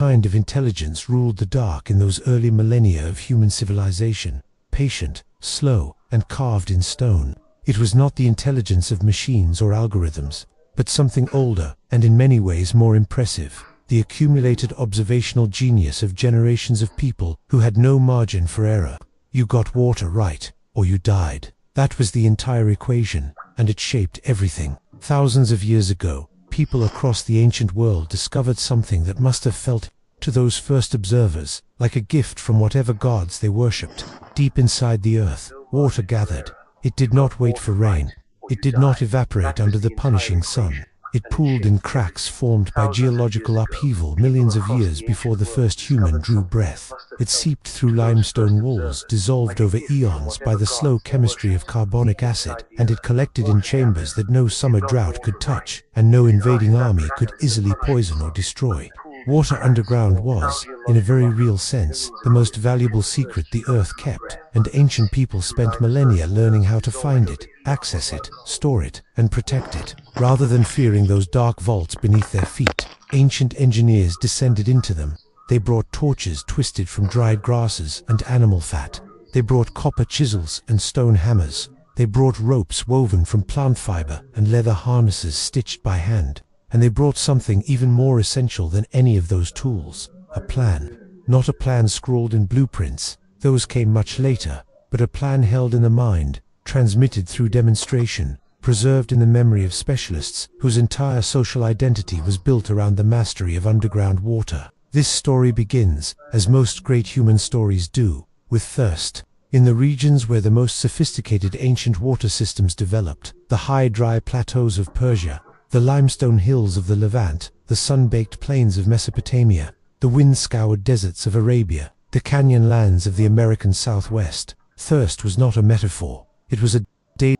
kind of intelligence ruled the dark in those early millennia of human civilization, patient, slow, and carved in stone. It was not the intelligence of machines or algorithms, but something older, and in many ways more impressive, the accumulated observational genius of generations of people who had no margin for error. You got water right, or you died. That was the entire equation, and it shaped everything. Thousands of years ago, people across the ancient world discovered something that must have felt, to those first observers, like a gift from whatever gods they worshipped. Deep inside the earth, water gathered. It did not wait for rain. It did not evaporate under the punishing sun. It pooled in cracks formed by geological upheaval millions of years before the first human drew breath. It seeped through limestone walls, dissolved over eons by the slow chemistry of carbonic acid, and it collected in chambers that no summer drought could touch, and no invading army could easily poison or destroy. Water underground was, in a very real sense, the most valuable secret the earth kept, and ancient people spent millennia learning how to find it, access it, store it, and protect it. Rather than fearing those dark vaults beneath their feet, ancient engineers descended into them. They brought torches twisted from dried grasses and animal fat. They brought copper chisels and stone hammers. They brought ropes woven from plant fiber and leather harnesses stitched by hand. And they brought something even more essential than any of those tools, a plan. Not a plan scrawled in blueprints, those came much later, but a plan held in the mind, transmitted through demonstration, preserved in the memory of specialists whose entire social identity was built around the mastery of underground water. This story begins, as most great human stories do, with thirst. In the regions where the most sophisticated ancient water systems developed, the high dry plateaus of Persia, the limestone hills of the Levant, the sun-baked plains of Mesopotamia, the wind-scoured deserts of Arabia, the canyon lands of the American Southwest, thirst was not a metaphor. It was a daily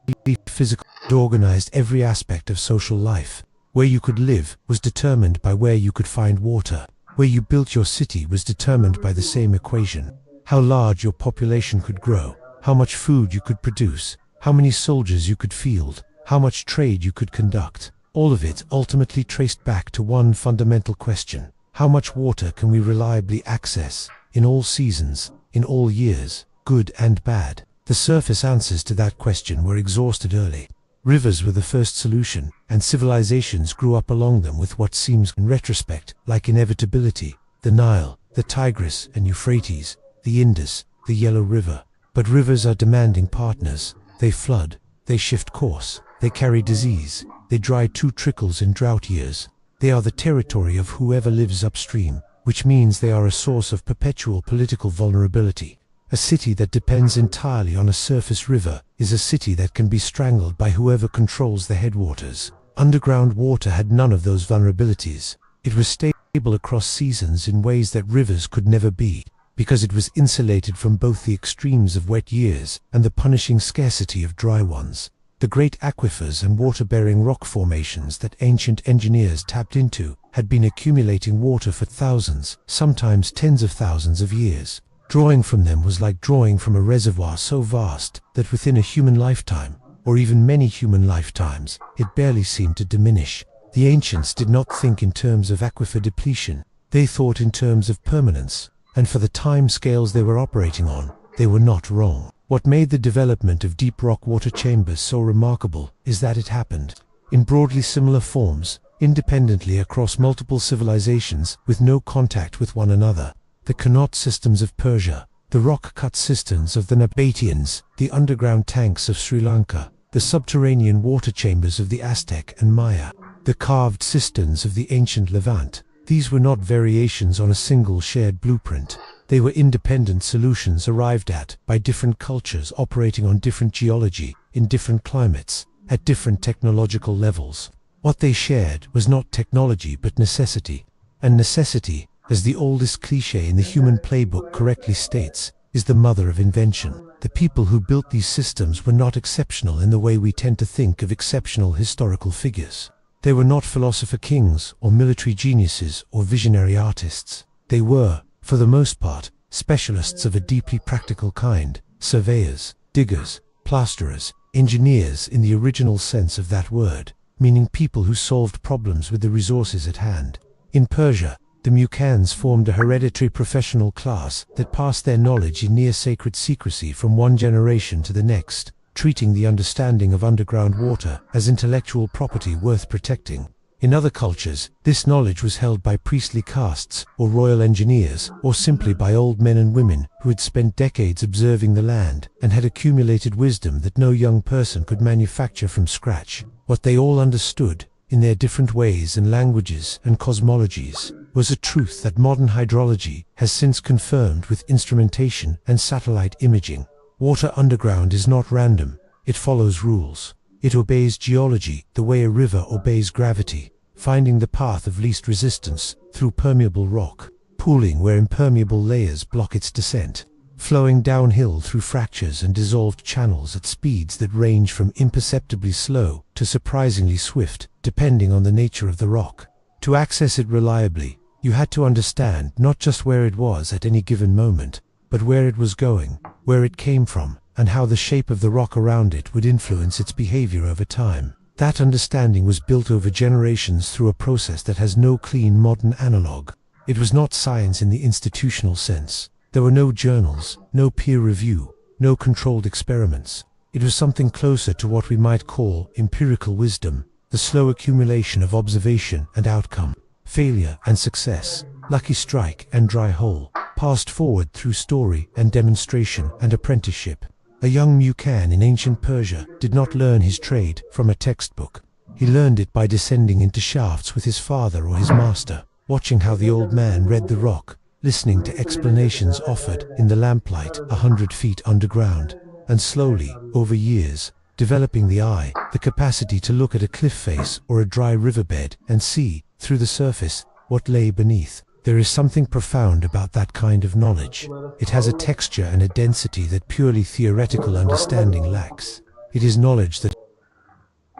physical that organized every aspect of social life. Where you could live was determined by where you could find water. Where you built your city was determined by the same equation. How large your population could grow, how much food you could produce, how many soldiers you could field, how much trade you could conduct. All of it ultimately traced back to one fundamental question: how much water can we reliably access, in all seasons, in all years, good and bad? The surface answers to that question were exhausted early. Rivers were the first solution, and civilizations grew up along them with what seems, in retrospect, like inevitability: the Nile, the Tigris and Euphrates, the Indus, the Yellow River. But rivers are demanding partners. They flood, they shift course, they carry disease, they dry 2 trickles in drought years. They are the territory of whoever lives upstream, which means they are a source of perpetual political vulnerability. A city that depends entirely on a surface river is a city that can be strangled by whoever controls the headwaters. Underground water had none of those vulnerabilities. It was stable across seasons in ways that rivers could never be, because it was insulated from both the extremes of wet years and the punishing scarcity of dry ones. The great aquifers and water-bearing rock formations that ancient engineers tapped into had been accumulating water for thousands, sometimes tens of thousands of years. Drawing from them was like drawing from a reservoir so vast that within a human lifetime, or even many human lifetimes, it barely seemed to diminish. The ancients did not think in terms of aquifer depletion. They thought in terms of permanence, and for the time scales they were operating on, they were not wrong. What made the development of deep rock water chambers so remarkable is that it happened in broadly similar forms, independently across multiple civilizations with no contact with one another. The Qanot systems of Persia, the rock-cut cisterns of the Nabateans, the underground tanks of Sri Lanka, the subterranean water chambers of the Aztec and Maya, the carved cisterns of the ancient Levant. These were not variations on a single shared blueprint. They were independent solutions arrived at by different cultures operating on different geology, in different climates, at different technological levels. What they shared was not technology but necessity. And necessity, as the oldest cliché in the human playbook correctly states, is the mother of invention. The people who built these systems were not exceptional in the way we tend to think of exceptional historical figures. They were not philosopher kings or military geniuses or visionary artists. They were, for the most part, specialists of a deeply practical kind: surveyors, diggers, plasterers, engineers in the original sense of that word, meaning people who solved problems with the resources at hand. In Persia, The Mucans formed a hereditary professional class that passed their knowledge in near-sacred secrecy from one generation to the next, treating the understanding of underground water as intellectual property worth protecting. In other cultures, this knowledge was held by priestly castes, or royal engineers, or simply by old men and women who had spent decades observing the land and had accumulated wisdom that no young person could manufacture from scratch. What they all understood, in their different ways and languages and cosmologies, was a truth that modern hydrology has since confirmed with instrumentation and satellite imaging. Water underground is not random, it follows rules. It obeys geology the way a river obeys gravity, finding the path of least resistance through permeable rock, pooling where impermeable layers block its descent, flowing downhill through fractures and dissolved channels at speeds that range from imperceptibly slow to surprisingly swift, depending on the nature of the rock. To access it reliably, you had to understand not just where it was at any given moment, but where it was going, where it came from, and how the shape of the rock around it would influence its behavior over time. That understanding was built over generations through a process that has no clean modern analog. It was not science in the institutional sense. There were no journals, no peer review, no controlled experiments. It was something closer to what we might call empirical wisdom, the slow accumulation of observation and outcome, failure and success, lucky strike and dry hole, passed forward through story and demonstration and apprenticeship. A young Mucan in ancient Persia did not learn his trade from a textbook. He learned it by descending into shafts with his father or his master, watching how the old man read the rock, listening to explanations offered in the lamplight 100 feet underground, and slowly, over years, developing the eye, the capacity to look at a cliff face or a dry riverbed and see, through the surface, what lay beneath. There is something profound about that kind of knowledge. It has a texture and a density that purely theoretical understanding lacks. It is knowledge that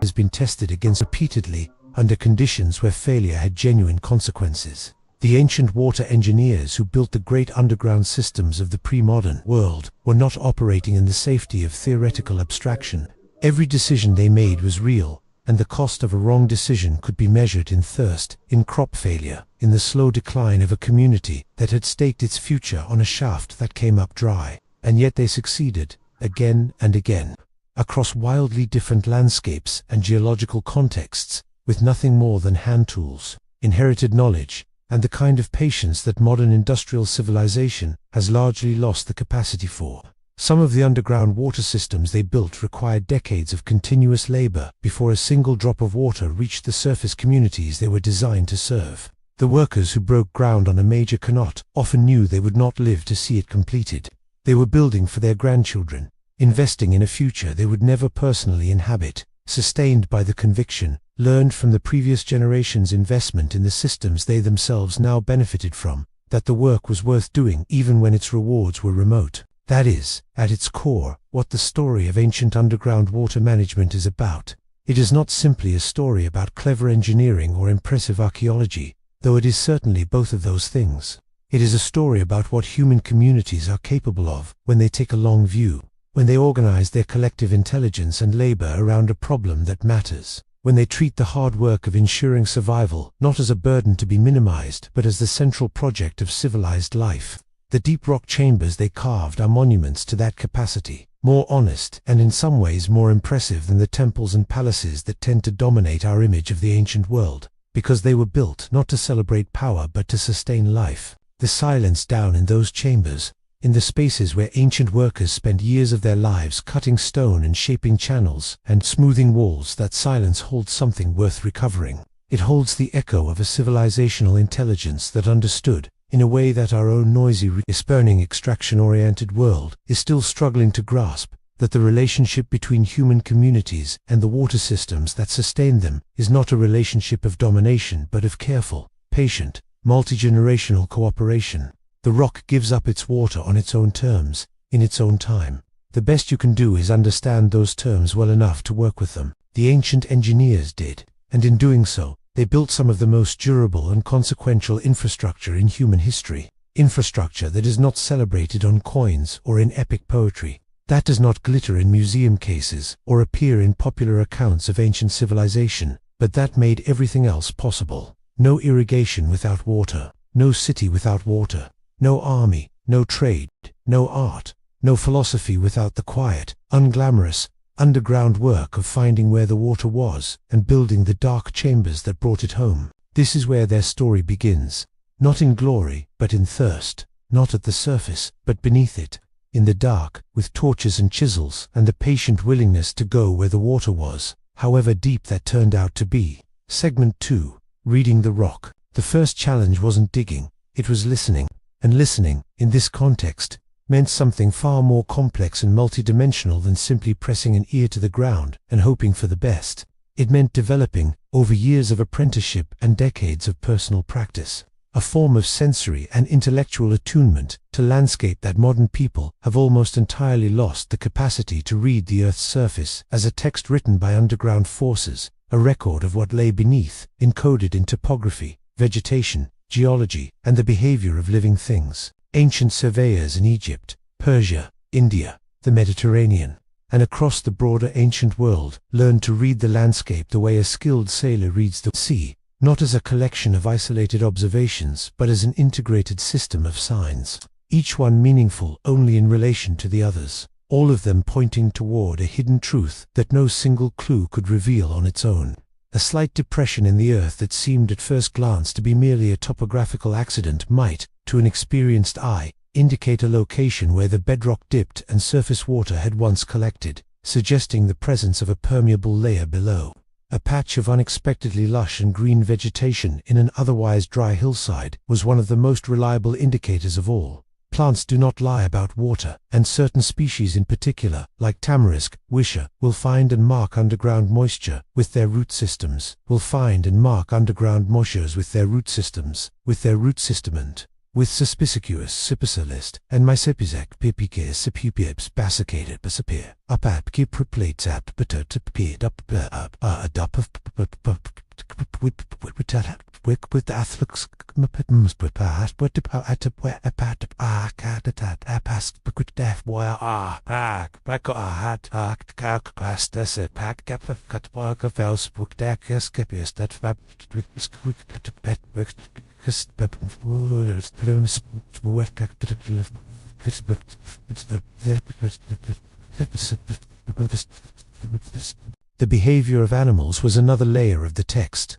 has been tested against repeatedly under conditions where failure had genuine consequences. The ancient water engineers who built the great underground systems of the pre-modern world were not operating in the safety of theoretical abstraction. Every decision they made was real, and the cost of a wrong decision could be measured in thirst, in crop failure, in the slow decline of a community that had staked its future on a shaft that came up dry. And yet they succeeded, again and again, across wildly different landscapes and geological contexts, with nothing more than hand tools, inherited knowledge, and the kind of patience that modern industrial civilization has largely lost the capacity for. Some of the underground water systems they built required decades of continuous labor before a single drop of water reached the surface communities they were designed to serve. The workers who broke ground on a major canot often knew they would not live to see it completed. They were building for their grandchildren, investing in a future they would never personally inhabit, sustained by the conviction, learned from the previous generation's investment in the systems they themselves now benefited from, that the work was worth doing even when its rewards were remote. That is, at its core, what the story of ancient underground water management is about. It is not simply a story about clever engineering or impressive archaeology, though it is certainly both of those things. It is a story about what human communities are capable of when they take a long view, when they organize their collective intelligence and labor around a problem that matters, when they treat the hard work of ensuring survival not as a burden to be minimized but as the central project of civilized life. The deep rock chambers they carved are monuments to that capacity, more honest and in some ways more impressive than the temples and palaces that tend to dominate our image of the ancient world, because they were built not to celebrate power but to sustain life. The silence down in those chambers, in the spaces where ancient workers spent years of their lives cutting stone and shaping channels and smoothing walls, that silence holds something worth recovering. It holds the echo of a civilizational intelligence that understood, in a way that our own noisy, burning, extraction-oriented world is still struggling to grasp, that the relationship between human communities and the water systems that sustain them is not a relationship of domination but of careful, patient, multi-generational cooperation. The rock gives up its water on its own terms, in its own time. The best you can do is understand those terms well enough to work with them. The ancient engineers did, and in doing so, they built some of the most durable and consequential infrastructure in human history. Infrastructure that is not celebrated on coins or in epic poetry, that does not glitter in museum cases or appear in popular accounts of ancient civilization, but that made everything else possible. No irrigation without water, no city without water, no army, no trade, no art, no philosophy without the quiet, unglamorous, underground work of finding where the water was and building the dark chambers that brought it home. This is where their story begins, not in glory, but in thirst, not at the surface, but beneath it, in the dark, with torches and chisels, and the patient willingness to go where the water was, however deep that turned out to be. Segment 2. Reading the rock. The first challenge wasn't digging, it was listening. And listening, in this context, meant something far more complex and multidimensional than simply pressing an ear to the ground and hoping for the best. It meant developing, over years of apprenticeship and decades of personal practice, a form of sensory and intellectual attunement to landscape that modern people have almost entirely lost the capacity to read the Earth's surface as a text written by underground forces, a record of what lay beneath, encoded in topography, vegetation, geology, and the behavior of living things. Ancient surveyors in Egypt, Persia, India, the Mediterranean, and across the broader ancient world learned to read the landscape the way a skilled sailor reads the sea, not as a collection of isolated observations, but as an integrated system of signs, each one meaningful only in relation to the others, all of them pointing toward a hidden truth that no single clue could reveal on its own. A slight depression in the earth that seemed at first glance to be merely a topographical accident might, to an experienced eye, indicate a location where the bedrock dipped and surface water had once collected, suggesting the presence of a permeable layer below. A patch of unexpectedly lush and green vegetation in an otherwise dry hillside was one of the most reliable indicators of all. Plants do not lie about water, and certain species in particular, like tamarisk, wisha, will find and mark underground moisture with their root systems, with their root systement. With Suspicious, Sipisalist, and Mysepizek, Pipike, Sipupips, Bassicated, Basapir, Upap, Kiproplates, Apt, Butter, Up, with the Athlux, Mapitums, Pupat, what the Pat, Catatat, Apas, Pukudef, Boya, Backo, Hat, Pastas, Pack, Catwalk of Elsbook, Deck, Escapius, that Fab, The behavior of animals was another layer of the text.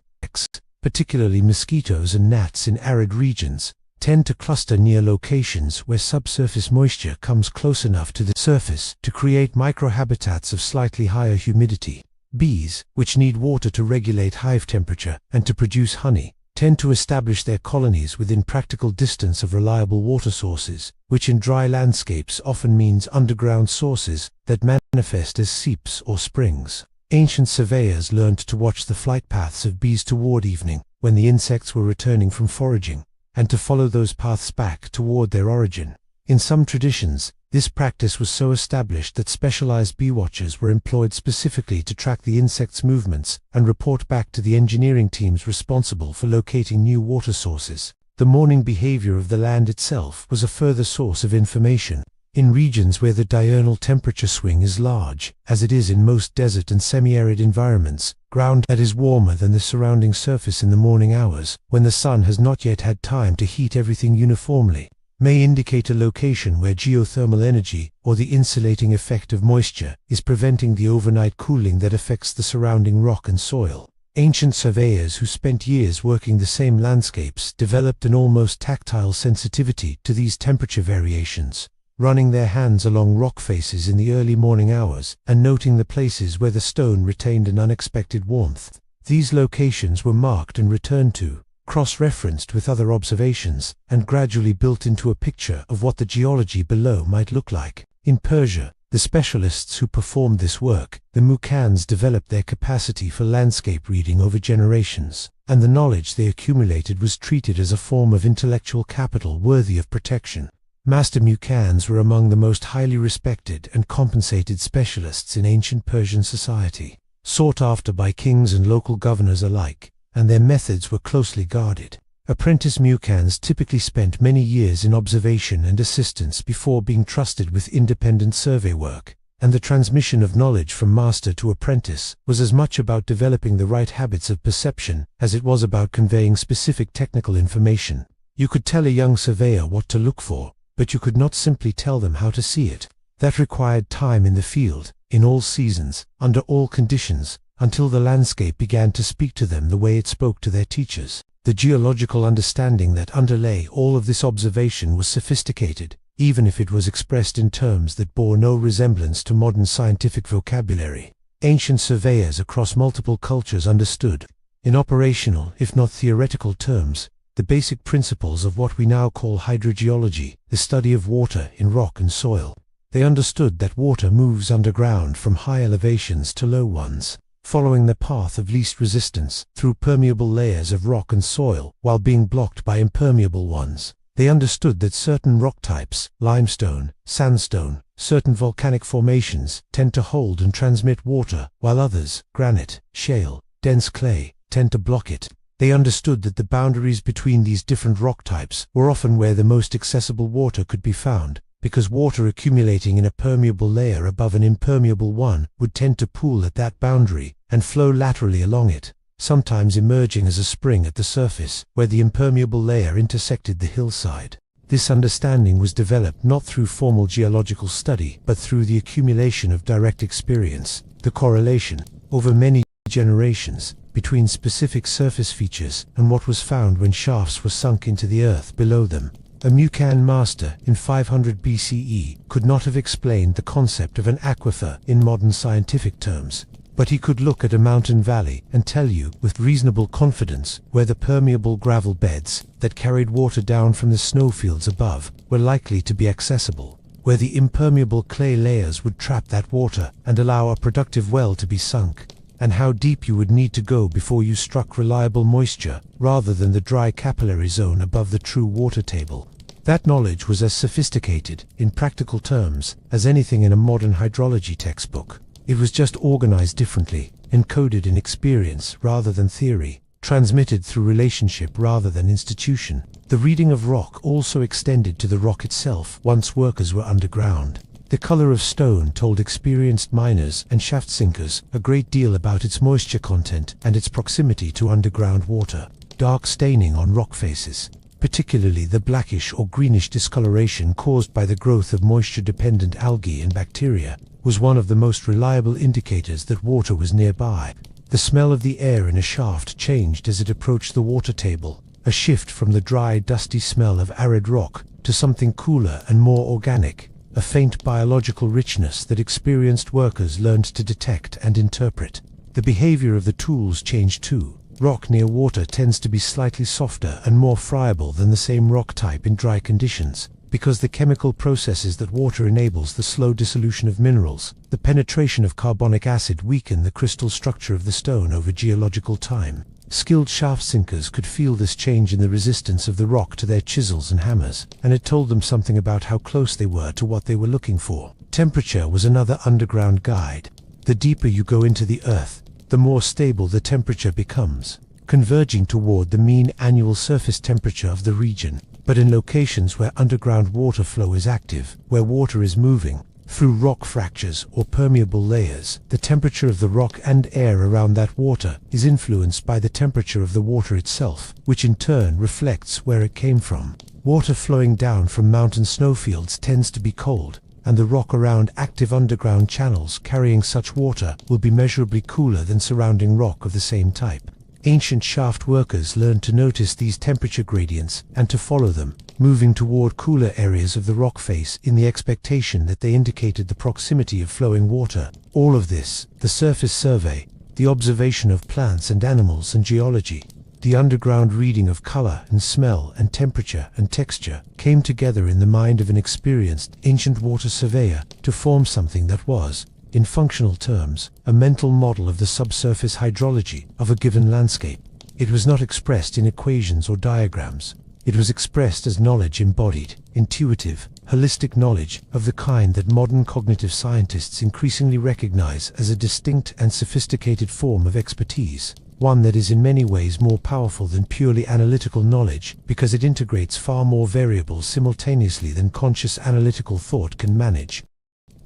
Particularly mosquitoes and gnats in arid regions tend to cluster near locations where subsurface moisture comes close enough to the surface to create microhabitats of slightly higher humidity. Bees, which need water to regulate hive temperature and to produce honey, tend to establish their colonies within practical distance of reliable water sources, which in dry landscapes often means underground sources that manifest as seeps or springs. Ancient surveyors learned to watch the flight paths of bees toward evening, when the insects were returning from foraging, and to follow those paths back toward their origin. In some traditions, this practice was so established that specialized bee watchers were employed specifically to track the insects' movements and report back to the engineering teams responsible for locating new water sources. The morning behavior of the land itself was a further source of information. In regions where the diurnal temperature swing is large, as it is in most desert and semi-arid environments, ground that is warmer than the surrounding surface in the morning hours, when the sun has not yet had time to heat everything uniformly, may indicate a location where geothermal energy, or the insulating effect of moisture, is preventing the overnight cooling that affects the surrounding rock and soil. Ancient surveyors who spent years working the same landscapes developed an almost tactile sensitivity to these temperature variations, running their hands along rock faces in the early morning hours and noting the places where the stone retained an unexpected warmth. These locations were marked and returned to, cross-referenced with other observations, and gradually built into a picture of what the geology below might look like. In Persia, the specialists who performed this work, the Mukans, developed their capacity for landscape reading over generations, and the knowledge they accumulated was treated as a form of intellectual capital worthy of protection. Master Mukans were among the most highly respected and compensated specialists in ancient Persian society, sought after by kings and local governors alike, and their methods were closely guarded. Apprentice Mukans typically spent many years in observation and assistance before being trusted with independent survey work, and the transmission of knowledge from master to apprentice was as much about developing the right habits of perception as it was about conveying specific technical information. You could tell a young surveyor what to look for, but you could not simply tell them how to see it. That required time in the field, in all seasons, under all conditions, until the landscape began to speak to them the way it spoke to their teachers. The geological understanding that underlay all of this observation was sophisticated, even if it was expressed in terms that bore no resemblance to modern scientific vocabulary. Ancient surveyors across multiple cultures understood, in operational, if not theoretical terms, the basic principles of what we now call hydrogeology, the study of water in rock and soil. They understood that water moves underground from high elevations to low ones, following the path of least resistance through permeable layers of rock and soil while being blocked by impermeable ones. They understood that certain rock types, limestone, sandstone, certain volcanic formations, tend to hold and transmit water, while others, granite, shale, dense clay, tend to block it. They understood that the boundaries between these different rock types were often where the most accessible water could be found, because water accumulating in a permeable layer above an impermeable one would tend to pool at that boundary and flow laterally along it, sometimes emerging as a spring at the surface where the impermeable layer intersected the hillside. This understanding was developed not through formal geological study, but through the accumulation of direct experience, the correlation, over many generations, between specific surface features and what was found when shafts were sunk into the earth below them. A Mucan master in 500 BCE could not have explained the concept of an aquifer in modern scientific terms, but he could look at a mountain valley and tell you with reasonable confidence where the permeable gravel beds that carried water down from the snowfields above were likely to be accessible, where the impermeable clay layers would trap that water and allow a productive well to be sunk, and how deep you would need to go before you struck reliable moisture rather than the dry capillary zone above the true water table. That knowledge was as sophisticated, in practical terms, as anything in a modern hydrology textbook. It was just organized differently, encoded in experience rather than theory, transmitted through relationship rather than institution. The reading of rock also extended to the rock itself once workers were underground. The color of stone told experienced miners and shaft sinkers a great deal about its moisture content and its proximity to underground water. Dark staining on rock faces, particularly the blackish or greenish discoloration caused by the growth of moisture-dependent algae and bacteria, was one of the most reliable indicators that water was nearby. The smell of the air in a shaft changed as it approached the water table, a shift from the dry, dusty smell of arid rock to something cooler and more organic, a faint biological richness that experienced workers learned to detect and interpret. The behavior of the tools changed too. Rock near water tends to be slightly softer and more friable than the same rock type in dry conditions, because the chemical processes that water enables, the slow dissolution of minerals, the penetration of carbonic acid, weaken the crystal structure of the stone over geological time. Skilled shaft sinkers could feel this change in the resistance of the rock to their chisels and hammers, and it told them something about how close they were to what they were looking for. Temperature was another underground guide. The deeper you go into the earth, the more stable the temperature becomes, converging toward the mean annual surface temperature of the region. But in locations where underground water flow is active, where water is moving, through rock fractures or permeable layers, the temperature of the rock and air around that water is influenced by the temperature of the water itself, which in turn reflects where it came from. Water flowing down from mountain snowfields tends to be cold, and the rock around active underground channels carrying such water will be measurably cooler than surrounding rock of the same type. Ancient shaft workers learned to notice these temperature gradients and to follow them, moving toward cooler areas of the rock face in the expectation that they indicated the proximity of flowing water. All of this, the surface survey, the observation of plants and animals and geology, the underground reading of color and smell and temperature and texture, came together in the mind of an experienced ancient water surveyor to form something that was, in functional terms, a mental model of the subsurface hydrology of a given landscape. It was not expressed in equations or diagrams. It was expressed as knowledge embodied, intuitive, holistic knowledge of the kind that modern cognitive scientists increasingly recognize as a distinct and sophisticated form of expertise, one that is in many ways more powerful than purely analytical knowledge because it integrates far more variables simultaneously than conscious analytical thought can manage.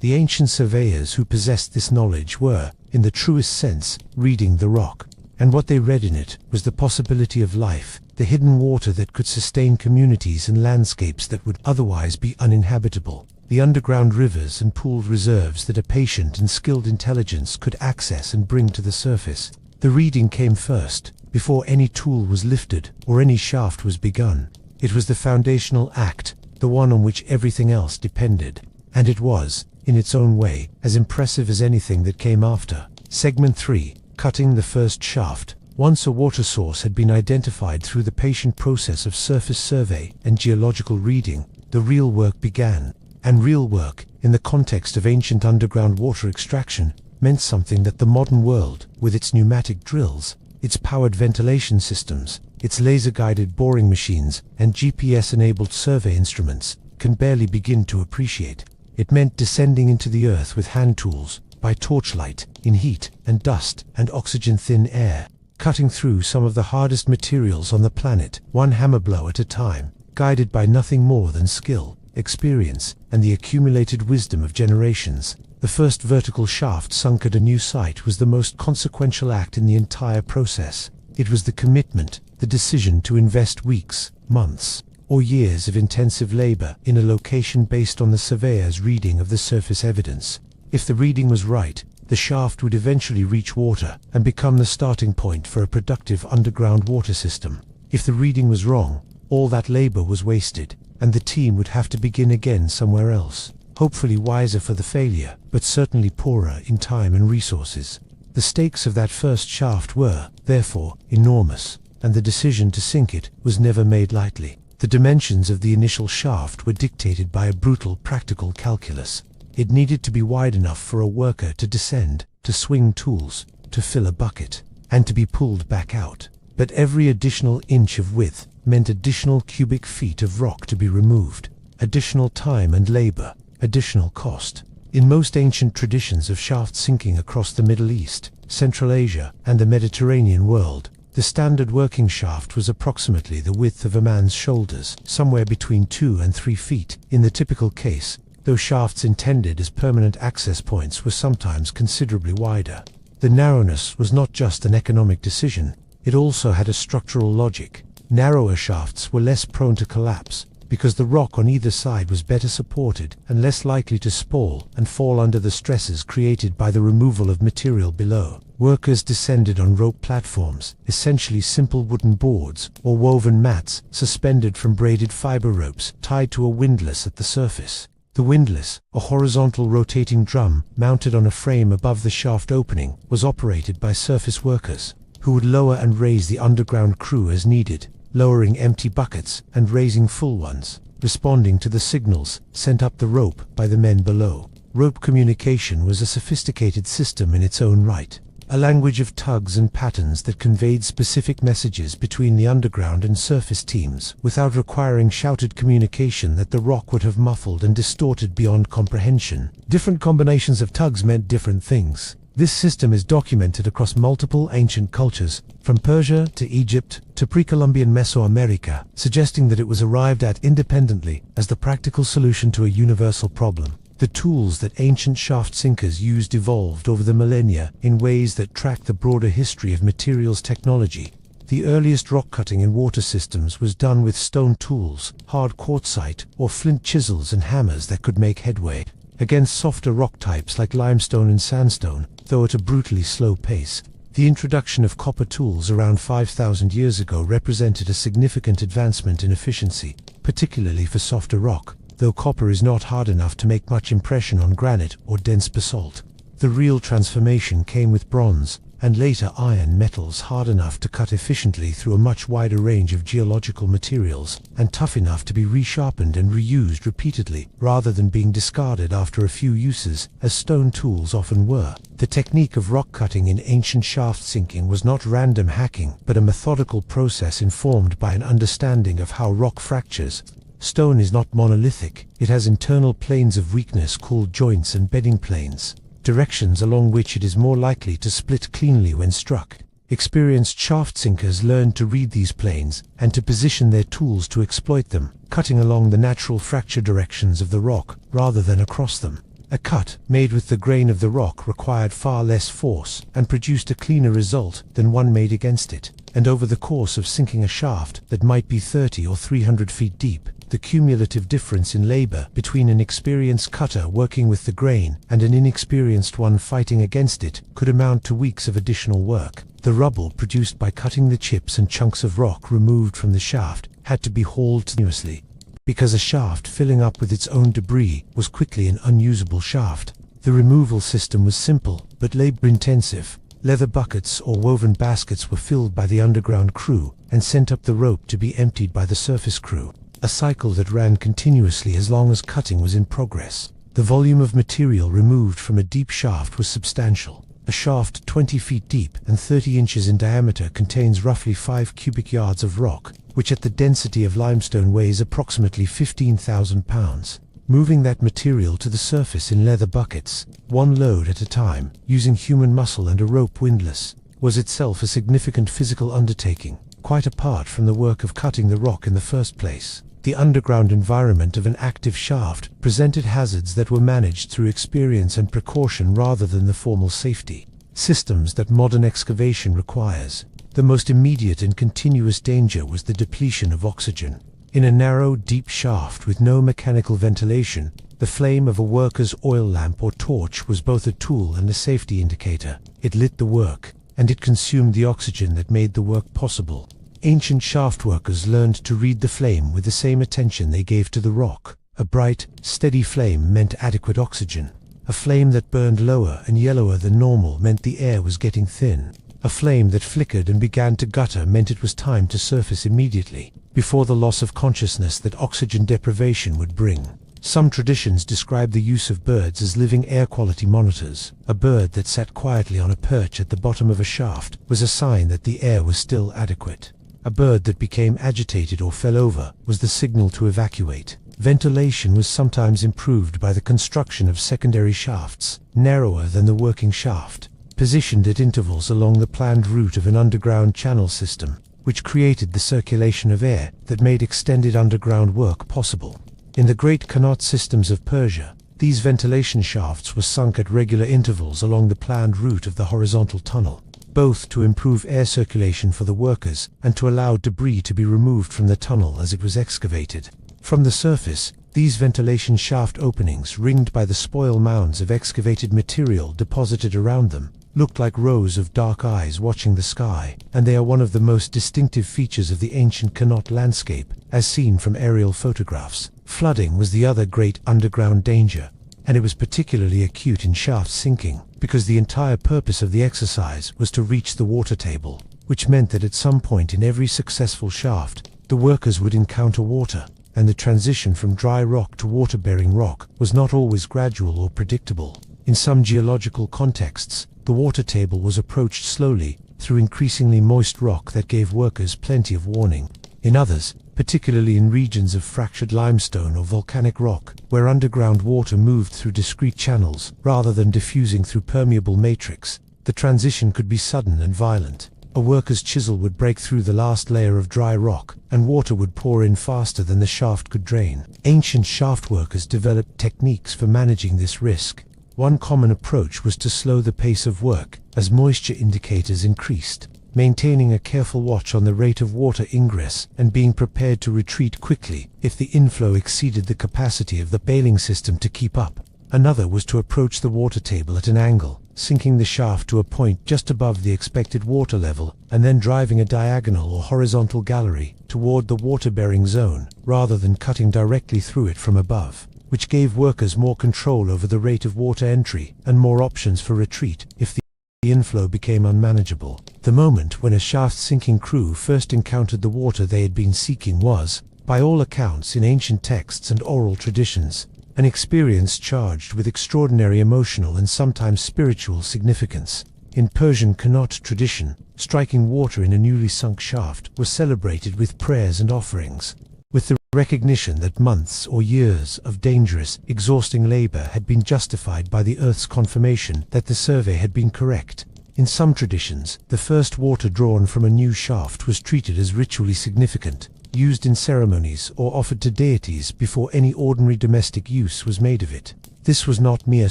The ancient surveyors who possessed this knowledge were, in the truest sense, reading the rock, and what they read in it was the possibility of life, the hidden water that could sustain communities and landscapes that would otherwise be uninhabitable, the underground rivers and pooled reserves that a patient and skilled intelligence could access and bring to the surface. The reading came first, before any tool was lifted or any shaft was begun. It was the foundational act, the one on which everything else depended. And it was, in its own way, as impressive as anything that came after. Segment 3. Cutting the first shaft. Once a water source had been identified through the patient process of surface survey and geological reading, the real work began. And real work, in the context of ancient underground water extraction, meant something that the modern world, with its pneumatic drills, its powered ventilation systems, its laser-guided boring machines, and GPS-enabled survey instruments, can barely begin to appreciate. It meant descending into the earth with hand tools, by torchlight, in heat and dust and oxygen-thin air, cutting through some of the hardest materials on the planet, one hammer blow at a time, guided by nothing more than skill, experience, and the accumulated wisdom of generations. The first vertical shaft sunk at a new site was the most consequential act in the entire process. It was the commitment, the decision to invest weeks, months, or years of intensive labor in a location based on the surveyor's reading of the surface evidence. If the reading was right, the shaft would eventually reach water and become the starting point for a productive underground water system. If the reading was wrong, all that labor was wasted, and the team would have to begin again somewhere else, hopefully wiser for the failure, but certainly poorer in time and resources. The stakes of that first shaft were, therefore, enormous, and the decision to sink it was never made lightly. The dimensions of the initial shaft were dictated by a brutal practical calculus. It needed to be wide enough for a worker to descend, to swing tools, to fill a bucket, and to be pulled back out. But every additional inch of width meant additional cubic feet of rock to be removed, additional time and labor, additional cost. In most ancient traditions of shaft sinking across the Middle East, Central Asia, and the Mediterranean world, the standard working shaft was approximately the width of a man's shoulders, somewhere between 2 and 3 feet. In the typical case, though shafts intended as permanent access points were sometimes considerably wider. The narrowness was not just an economic decision, it also had a structural logic. Narrower shafts were less prone to collapse, because the rock on either side was better supported and less likely to sprawl and fall under the stresses created by the removal of material below. Workers descended on rope platforms, essentially simple wooden boards or woven mats suspended from braided fiber ropes tied to a windlass at the surface. The windlass, a horizontal rotating drum mounted on a frame above the shaft opening, was operated by surface workers, who would lower and raise the underground crew as needed, lowering empty buckets and raising full ones, responding to the signals sent up the rope by the men below. Rope communication was a sophisticated system in its own right, a language of tugs and patterns that conveyed specific messages between the underground and surface teams without requiring shouted communication that the rock would have muffled and distorted beyond comprehension. Different combinations of tugs meant different things. This system is documented across multiple ancient cultures, from Persia to Egypt to pre-Columbian Mesoamerica, suggesting that it was arrived at independently as the practical solution to a universal problem. The tools that ancient shaft sinkers used evolved over the millennia in ways that track the broader history of materials technology. The earliest rock cutting in water systems was done with stone tools, hard quartzite, or flint chisels and hammers that could make headway against softer rock types like limestone and sandstone, though at a brutally slow pace. The introduction of copper tools around 5,000 years ago represented a significant advancement in efficiency, particularly for softer rock, though copper is not hard enough to make much impression on granite or dense basalt. The real transformation came with bronze, and later iron metals hard enough to cut efficiently through a much wider range of geological materials, and tough enough to be resharpened and reused repeatedly, rather than being discarded after a few uses, as stone tools often were. The technique of rock cutting in ancient shaft sinking was not random hacking, but a methodical process informed by an understanding of how rock fractures. Stone is not monolithic, it has internal planes of weakness called joints and bedding planes, directions along which it is more likely to split cleanly when struck. Experienced shaft sinkers learned to read these planes and to position their tools to exploit them, cutting along the natural fracture directions of the rock rather than across them. A cut made with the grain of the rock required far less force and produced a cleaner result than one made against it. and over the course of sinking a shaft that might be 30 or 300 feet deep, the cumulative difference in labor between an experienced cutter working with the grain and an inexperienced one fighting against it could amount to weeks of additional work. The rubble produced by cutting the chips and chunks of rock removed from the shaft had to be hauled continuously, because a shaft filling up with its own debris was quickly an unusable shaft. The removal system was simple but labor-intensive. Leather buckets or woven baskets were filled by the underground crew and sent up the rope to be emptied by the surface crew, a cycle that ran continuously as long as cutting was in progress. The volume of material removed from a deep shaft was substantial. A shaft 20 feet deep and 30 inches in diameter contains roughly 5 cubic yards of rock, which at the density of limestone weighs approximately 15,000 pounds. Moving that material to the surface in leather buckets, one load at a time, using human muscle and a rope windlass, was itself a significant physical undertaking, quite apart from the work of cutting the rock in the first place. The underground environment of an active shaft presented hazards that were managed through experience and precaution rather than the formal safety systems that modern excavation requires. The most immediate and continuous danger was the depletion of oxygen. In a narrow, deep shaft with no mechanical ventilation, the flame of a worker's oil lamp or torch was both a tool and a safety indicator. It lit the work, and it consumed the oxygen that made the work possible. Ancient shaft workers learned to read the flame with the same attention they gave to the rock. A bright, steady flame meant adequate oxygen. A flame that burned lower and yellower than normal meant the air was getting thin. A flame that flickered and began to gutter meant it was time to surface immediately, before the loss of consciousness that oxygen deprivation would bring. Some traditions describe the use of birds as living air quality monitors. A bird that sat quietly on a perch at the bottom of a shaft was a sign that the air was still adequate. A bird that became agitated or fell over was the signal to evacuate. Ventilation was sometimes improved by the construction of secondary shafts, narrower than the working shaft, positioned at intervals along the planned route of an underground channel system, which created the circulation of air that made extended underground work possible. In the great Qanat systems of Persia, these ventilation shafts were sunk at regular intervals along the planned route of the horizontal tunnel, both to improve air circulation for the workers and to allow debris to be removed from the tunnel as it was excavated. From the surface, these ventilation shaft openings, ringed by the spoil mounds of excavated material deposited around them, looked like rows of dark eyes watching the sky, and they are one of the most distinctive features of the ancient Qanat landscape, as seen from aerial photographs. Flooding was the other great underground danger, and it was particularly acute in shaft sinking, because the entire purpose of the exercise was to reach the water table, which meant that at some point in every successful shaft, the workers would encounter water, and the transition from dry rock to water-bearing rock was not always gradual or predictable. In some geological contexts, the water table was approached slowly, through increasingly moist rock that gave workers plenty of warning. In others, particularly in regions of fractured limestone or volcanic rock, where underground water moved through discrete channels rather than diffusing through permeable matrix, the transition could be sudden and violent. A worker's chisel would break through the last layer of dry rock, and water would pour in faster than the shaft could drain. Ancient shaft workers developed techniques for managing this risk. One common approach was to slow the pace of work as moisture indicators increased, maintaining a careful watch on the rate of water ingress and being prepared to retreat quickly if the inflow exceeded the capacity of the bailing system to keep up. Another was to approach the water table at an angle, sinking the shaft to a point just above the expected water level and then driving a diagonal or horizontal gallery toward the water-bearing zone rather than cutting directly through it from above, which gave workers more control over the rate of water entry and more options for retreat if the inflow became unmanageable. The moment when a shaft-sinking crew first encountered the water they had been seeking was, by all accounts in ancient texts and oral traditions, an experience charged with extraordinary emotional and sometimes spiritual significance. In Persian Qanat tradition, striking water in a newly sunk shaft was celebrated with prayers and offerings, with the recognition that months or years of dangerous, exhausting labor had been justified by the earth's confirmation that the survey had been correct. In some traditions, the first water drawn from a new shaft was treated as ritually significant, used in ceremonies or offered to deities before any ordinary domestic use was made of it. This was not mere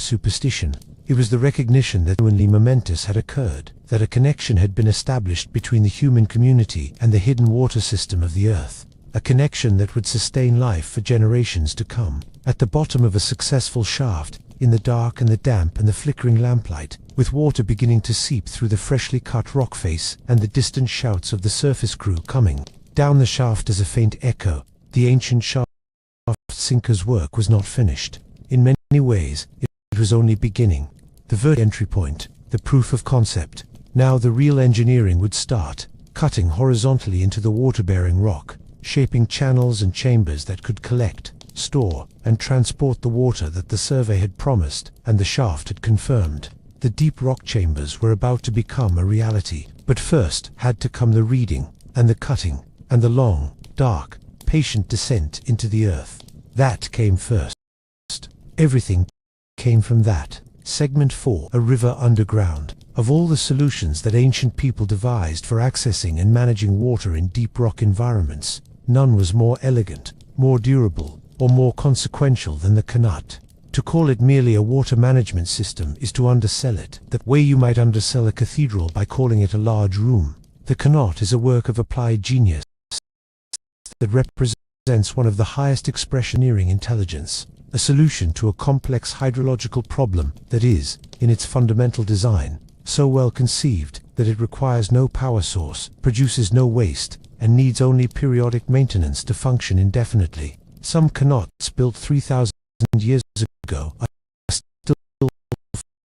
superstition. It was the recognition that genuinely momentous had occurred, that a connection had been established between the human community and the hidden water system of the earth, a connection that would sustain life for generations to come. At the bottom of a successful shaft, in the dark and the damp and the flickering lamplight, with water beginning to seep through the freshly cut rock face and the distant shouts of the surface crew coming down the shaft as a faint echo, the ancient shaft sinker's work was not finished. In many ways, it was only beginning. The vertical entry point, the proof of concept. Now the real engineering would start, cutting horizontally into the water-bearing rock, shaping channels and chambers that could collect, store, and transport the water that the survey had promised and the shaft had confirmed. The deep rock chambers were about to become a reality, but first had to come the reading, and the cutting, and the long, dark, patient descent into the earth. That came first. Everything came from that. Segment 4, a river underground. Of all the solutions that ancient people devised for accessing and managing water in deep rock environments, none was more elegant, more durable, or more consequential than the Qanat. To call it merely a water management system is to undersell it, the way you might undersell a cathedral by calling it a large room. The Qanat is a work of applied genius that represents one of the highest expressioneering intelligence, a solution to a complex hydrological problem that is, in its fundamental design, so well conceived that it requires no power source, produces no waste, and needs only periodic maintenance to function indefinitely. Some Qanats built 3,000 years ago are still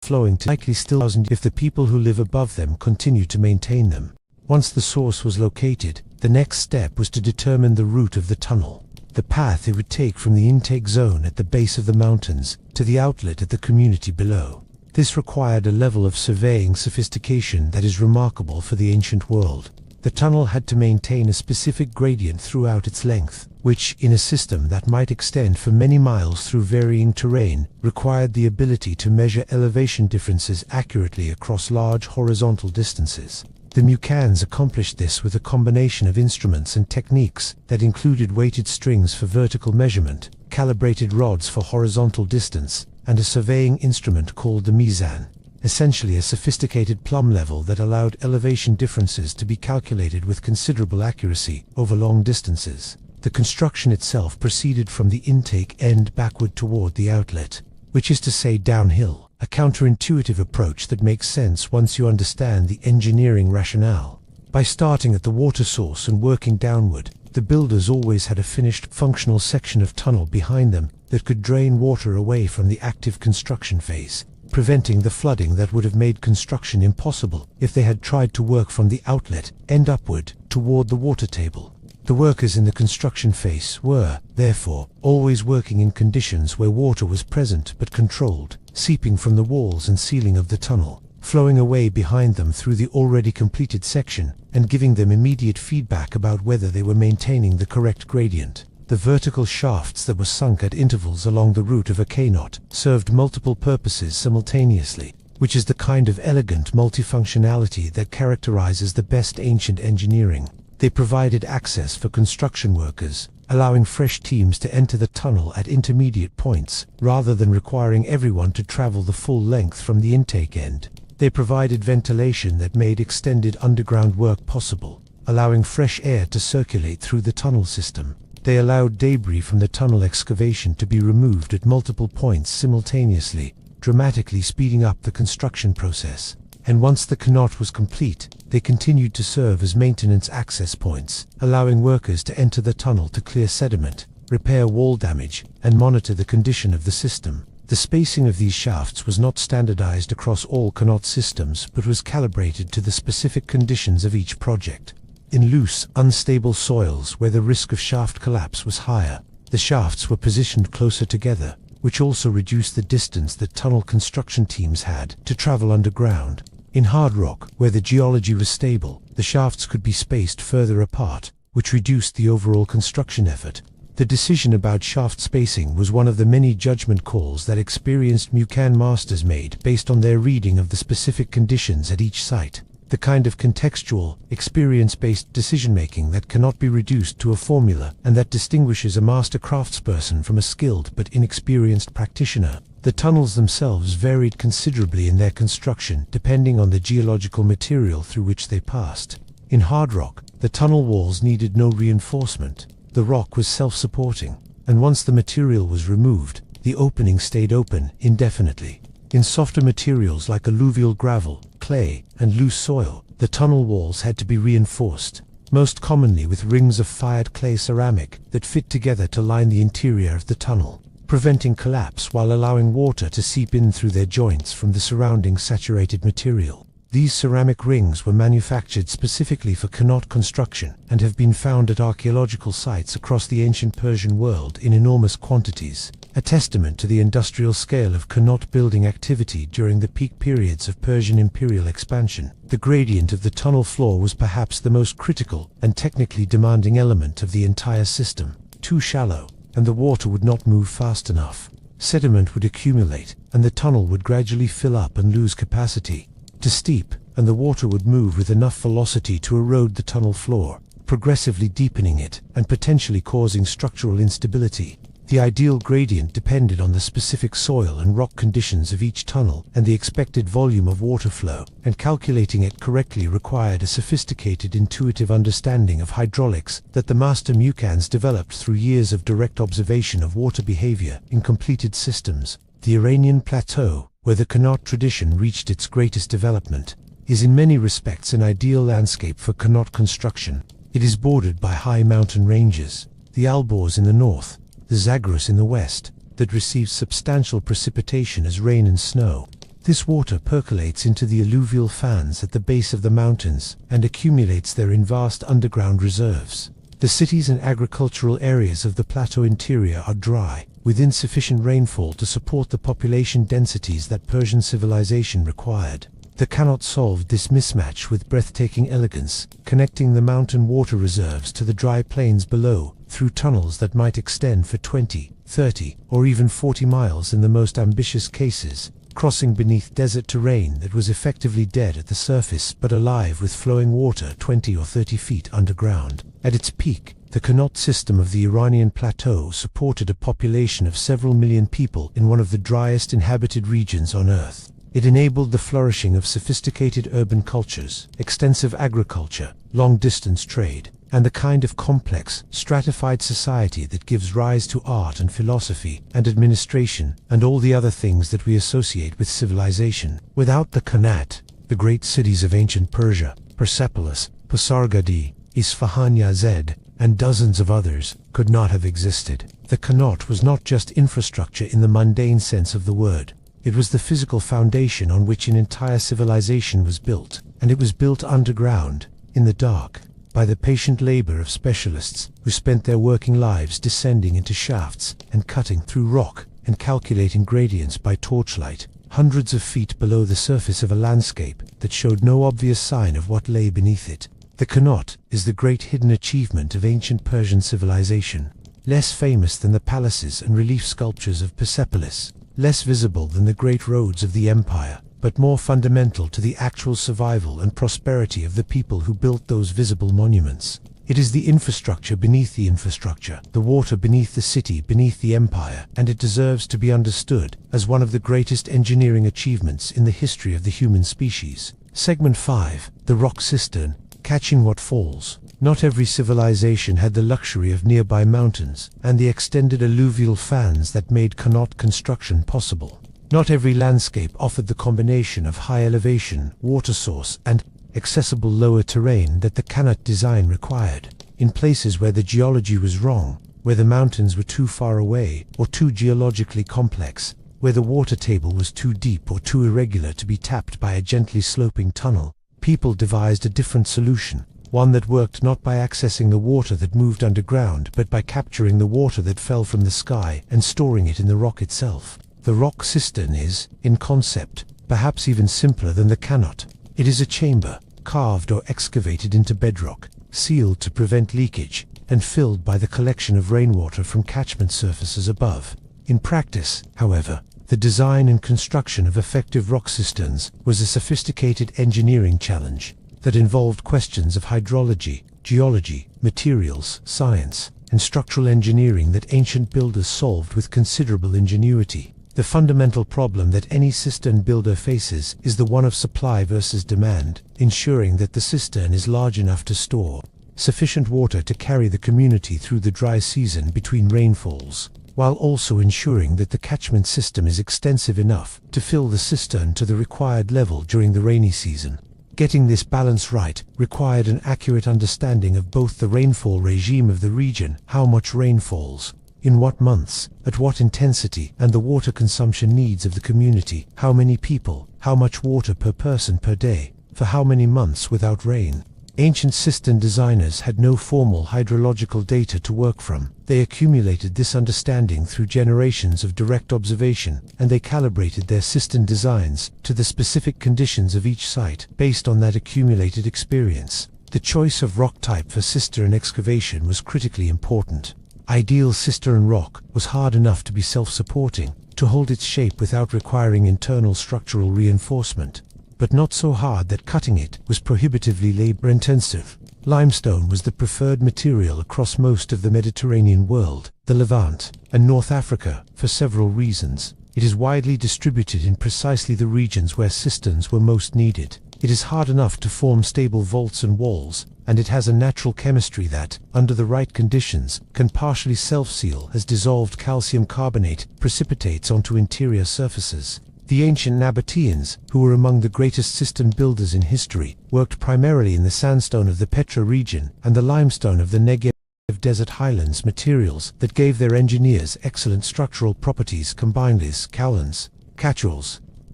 flowing to likely still if the people who live above them continue to maintain them. Once the source was located, the next step was to determine the route of the tunnel, the path it would take from the intake zone at the base of the mountains to the outlet at the community below. This required a level of surveying sophistication that is remarkable for the ancient world. The tunnel had to maintain a specific gradient throughout its length, which, in a system that might extend for many miles through varying terrain, required the ability to measure elevation differences accurately across large horizontal distances. The Mucans accomplished this with a combination of instruments and techniques that included weighted strings for vertical measurement, calibrated rods for horizontal distance, and a surveying instrument called the mizan, essentially a sophisticated plumb level that allowed elevation differences to be calculated with considerable accuracy over long distances. The construction itself proceeded from the intake end backward toward the outlet, which is to say downhill, a counterintuitive approach that makes sense once you understand the engineering rationale. By starting at the water source and working downward, the builders always had a finished, functional section of tunnel behind them that could drain water away from the active construction phase, preventing the flooding that would have made construction impossible if they had tried to work from the outlet end upward toward the water table. The workers in the construction phase were, therefore, always working in conditions where water was present but controlled, seeping from the walls and ceiling of the tunnel, flowing away behind them through the already completed section, and giving them immediate feedback about whether they were maintaining the correct gradient. The vertical shafts that were sunk at intervals along the route of a Qanat served multiple purposes simultaneously, which is the kind of elegant multifunctionality that characterizes the best ancient engineering. They provided access for construction workers, allowing fresh teams to enter the tunnel at intermediate points, rather than requiring everyone to travel the full length from the intake end. They provided ventilation that made extended underground work possible, allowing fresh air to circulate through the tunnel system. They allowed debris from the tunnel excavation to be removed at multiple points simultaneously, dramatically speeding up the construction process. And once the Qanat was complete, they continued to serve as maintenance access points, allowing workers to enter the tunnel to clear sediment, repair wall damage, and monitor the condition of the system. The spacing of these shafts was not standardized across all Qanat systems but was calibrated to the specific conditions of each project. In loose, unstable soils where the risk of shaft collapse was higher, the shafts were positioned closer together, which also reduced the distance that tunnel construction teams had to travel underground. In hard rock, where the geology was stable, the shafts could be spaced further apart, which reduced the overall construction effort. The decision about shaft spacing was one of the many judgment calls that experienced Mucan masters made based on their reading of the specific conditions at each site, the kind of contextual, experience-based decision-making that cannot be reduced to a formula and that distinguishes a master craftsperson from a skilled but inexperienced practitioner. The tunnels themselves varied considerably in their construction depending on the geological material through which they passed. In hard rock, the tunnel walls needed no reinforcement. The rock was self-supporting, and once the material was removed, the opening stayed open indefinitely. In softer materials like alluvial gravel, clay, and loose soil, the tunnel walls had to be reinforced, most commonly with rings of fired clay ceramic that fit together to line the interior of the tunnel, preventing collapse while allowing water to seep in through their joints from the surrounding saturated material. These ceramic rings were manufactured specifically for qanat construction and have been found at archaeological sites across the ancient Persian world in enormous quantities, a testament to the industrial scale of qanat building activity during the peak periods of Persian imperial expansion. The gradient of the tunnel floor was perhaps the most critical and technically demanding element of the entire system. Too shallow, and the water would not move fast enough. Sediment would accumulate, and the tunnel would gradually fill up and lose capacity. Too steep, and the water would move with enough velocity to erode the tunnel floor, progressively deepening it and potentially causing structural instability. The ideal gradient depended on the specific soil and rock conditions of each tunnel and the expected volume of water flow, and calculating it correctly required a sophisticated intuitive understanding of hydraulics that the master Mucans developed through years of direct observation of water behavior in completed systems. The Iranian Plateau, where the qanat tradition reached its greatest development, is in many respects an ideal landscape for qanat construction. It is bordered by high mountain ranges, the Alborz in the north, the Zagros in the west, that receives substantial precipitation as rain and snow. This water percolates into the alluvial fans at the base of the mountains and accumulates there in vast underground reserves. The cities and agricultural areas of the plateau interior are dry, with insufficient rainfall to support the population densities that Persian civilization required. The qanat solved this mismatch with breathtaking elegance, connecting the mountain water reserves to the dry plains below through tunnels that might extend for 20, 30, or even 40 miles in the most ambitious cases, crossing beneath desert terrain that was effectively dead at the surface but alive with flowing water 20 or 30 feet underground. At its peak, the qanat system of the Iranian plateau supported a population of several million people in one of the driest inhabited regions on Earth. It enabled the flourishing of sophisticated urban cultures, extensive agriculture, long-distance trade, and the kind of complex, stratified society that gives rise to art and philosophy and administration and all the other things that we associate with civilization. Without the qanat, the great cities of ancient Persia, Persepolis, Pasargadae, Isfahan Yazd, and dozens of others, could not have existed. The qanat was not just infrastructure in the mundane sense of the word. It was the physical foundation on which an entire civilization was built, and it was built underground, in the dark, by the patient labor of specialists who spent their working lives descending into shafts and cutting through rock and calculating gradients by torchlight, hundreds of feet below the surface of a landscape that showed no obvious sign of what lay beneath it. The qanat is the great hidden achievement of ancient Persian civilization, less famous than the palaces and relief sculptures of Persepolis, less visible than the great roads of the empire, but more fundamental to the actual survival and prosperity of the people who built those visible monuments. It is the infrastructure beneath the infrastructure, the water beneath the city beneath the empire, and it deserves to be understood as one of the greatest engineering achievements in the history of the human species. Segment 5. The Rock Cistern. Catching what falls. Not every civilization had the luxury of nearby mountains and the extended alluvial fans that made qanat construction possible. Not every landscape offered the combination of high elevation, water source, and accessible lower terrain that the qanat design required. In places where the geology was wrong, where the mountains were too far away or too geologically complex, where the water table was too deep or too irregular to be tapped by a gently sloping tunnel, people devised a different solution, one that worked not by accessing the water that moved underground but by capturing the water that fell from the sky and storing it in the rock itself. The rock cistern is, in concept, perhaps even simpler than the qanat. It is a chamber, carved or excavated into bedrock, sealed to prevent leakage, and filled by the collection of rainwater from catchment surfaces above. In practice, however, the design and construction of effective rock cisterns was a sophisticated engineering challenge that involved questions of hydrology, geology, materials, science, and structural engineering that ancient builders solved with considerable ingenuity. The fundamental problem that any cistern builder faces is the one of supply versus demand, ensuring that the cistern is large enough to store sufficient water to carry the community through the dry season between rainfalls, while also ensuring that the catchment system is extensive enough to fill the cistern to the required level during the rainy season. Getting this balance right required an accurate understanding of both the rainfall regime of the region, how much rain falls, in what months, at what intensity, and the water consumption needs of the community, how many people, how much water per person per day, for how many months without rain. Ancient cistern designers had no formal hydrological data to work from. They accumulated this understanding through generations of direct observation, and they calibrated their cistern designs to the specific conditions of each site based on that accumulated experience. The choice of rock type for cistern excavation was critically important. Ideal cistern rock was hard enough to be self-supporting, to hold its shape without requiring internal structural reinforcement, but not so hard that cutting it was prohibitively labor-intensive. Limestone was the preferred material across most of the Mediterranean world, the Levant, and North Africa, for several reasons. It is widely distributed in precisely the regions where cisterns were most needed. It is hard enough to form stable vaults and walls, and it has a natural chemistry that, under the right conditions, can partially self-seal as dissolved calcium carbonate precipitates onto interior surfaces. The ancient Nabateans, who were among the greatest cistern builders in history, worked primarily in the sandstone of the Petra region and the limestone of the Negev desert highlands, materials that gave their engineers excellent structural properties combined with kaolins, catchals,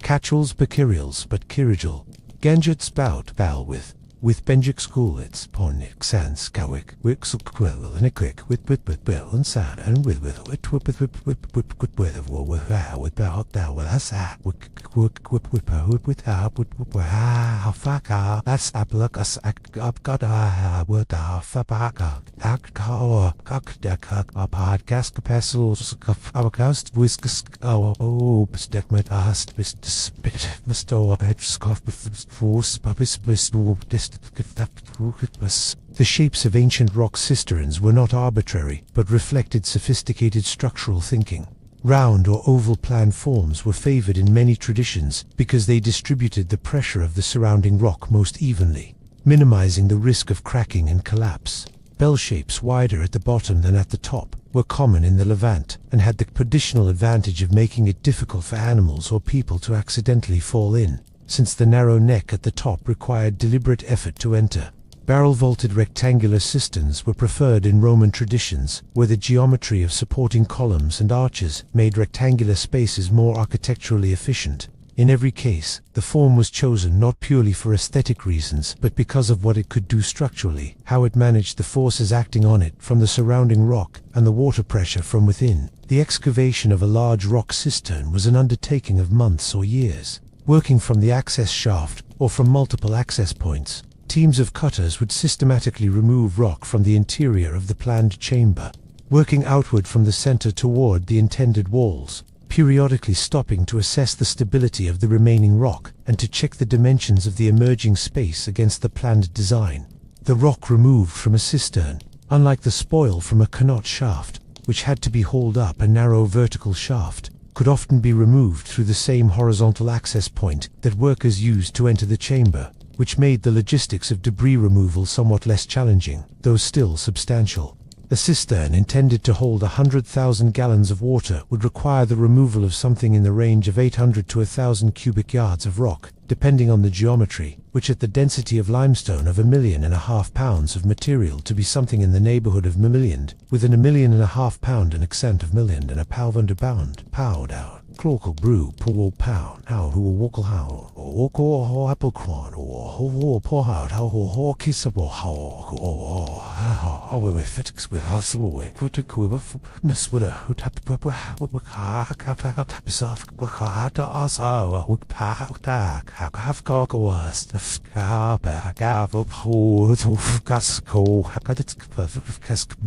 bakirials, but kirijal, ganjut spout, bow with Benjik school, it's Pornik, Sans, Kawik, Wixukwil, and a quick with Bill and Sad, and with about that, well, that's that, with how fuck, that's up, us, up, got with our fabaka, podcast capacitors, our cast, whiskas, oh, stick with us, spit, Mr. Bedskoff, force, puppies, the shapes of ancient rock cisterns were not arbitrary, but reflected sophisticated structural thinking. Round or oval plan forms were favored in many traditions because they distributed the pressure of the surrounding rock most evenly, minimizing the risk of cracking and collapse. Bell shapes wider at the bottom than at the top were common in the Levant and had the additional advantage of making it difficult for animals or people to accidentally fall in, since the narrow neck at the top required deliberate effort to enter. Barrel-vaulted rectangular cisterns were preferred in Roman traditions, where the geometry of supporting columns and arches made rectangular spaces more architecturally efficient. In every case, the form was chosen not purely for aesthetic reasons, but because of what it could do structurally, how it managed the forces acting on it from the surrounding rock and the water pressure from within. The excavation of a large rock cistern was an undertaking of months or years. Working from the access shaft or from multiple access points, teams of cutters would systematically remove rock from the interior of the planned chamber, working outward from the center toward the intended walls, periodically stopping to assess the stability of the remaining rock and to check the dimensions of the emerging space against the planned design. The rock removed from a cistern, unlike the spoil from a canot shaft, which had to be hauled up a narrow vertical shaft, could often be removed through the same horizontal access point that workers used to enter the chamber, which made the logistics of debris removal somewhat less challenging, though still substantial. A cistern intended to hold 100,000 gallons of water would require the removal of something in the range of 800 to 1,000 cubic yards of rock, depending on the geometry, which at the density of limestone of 1.5 million pounds of material to be something in the neighborhood of million, within 1.5 million pound an accent of million and a pound, pound out. Clockle brew, pool pound, how who walkle how, or walk apple corn, or pour out, how kissable, how we fix with us, we put a quiver, miss with a who tap, soft, hard to us, would pack, have cockles, the scalp, gav up, who gas go, got its cask,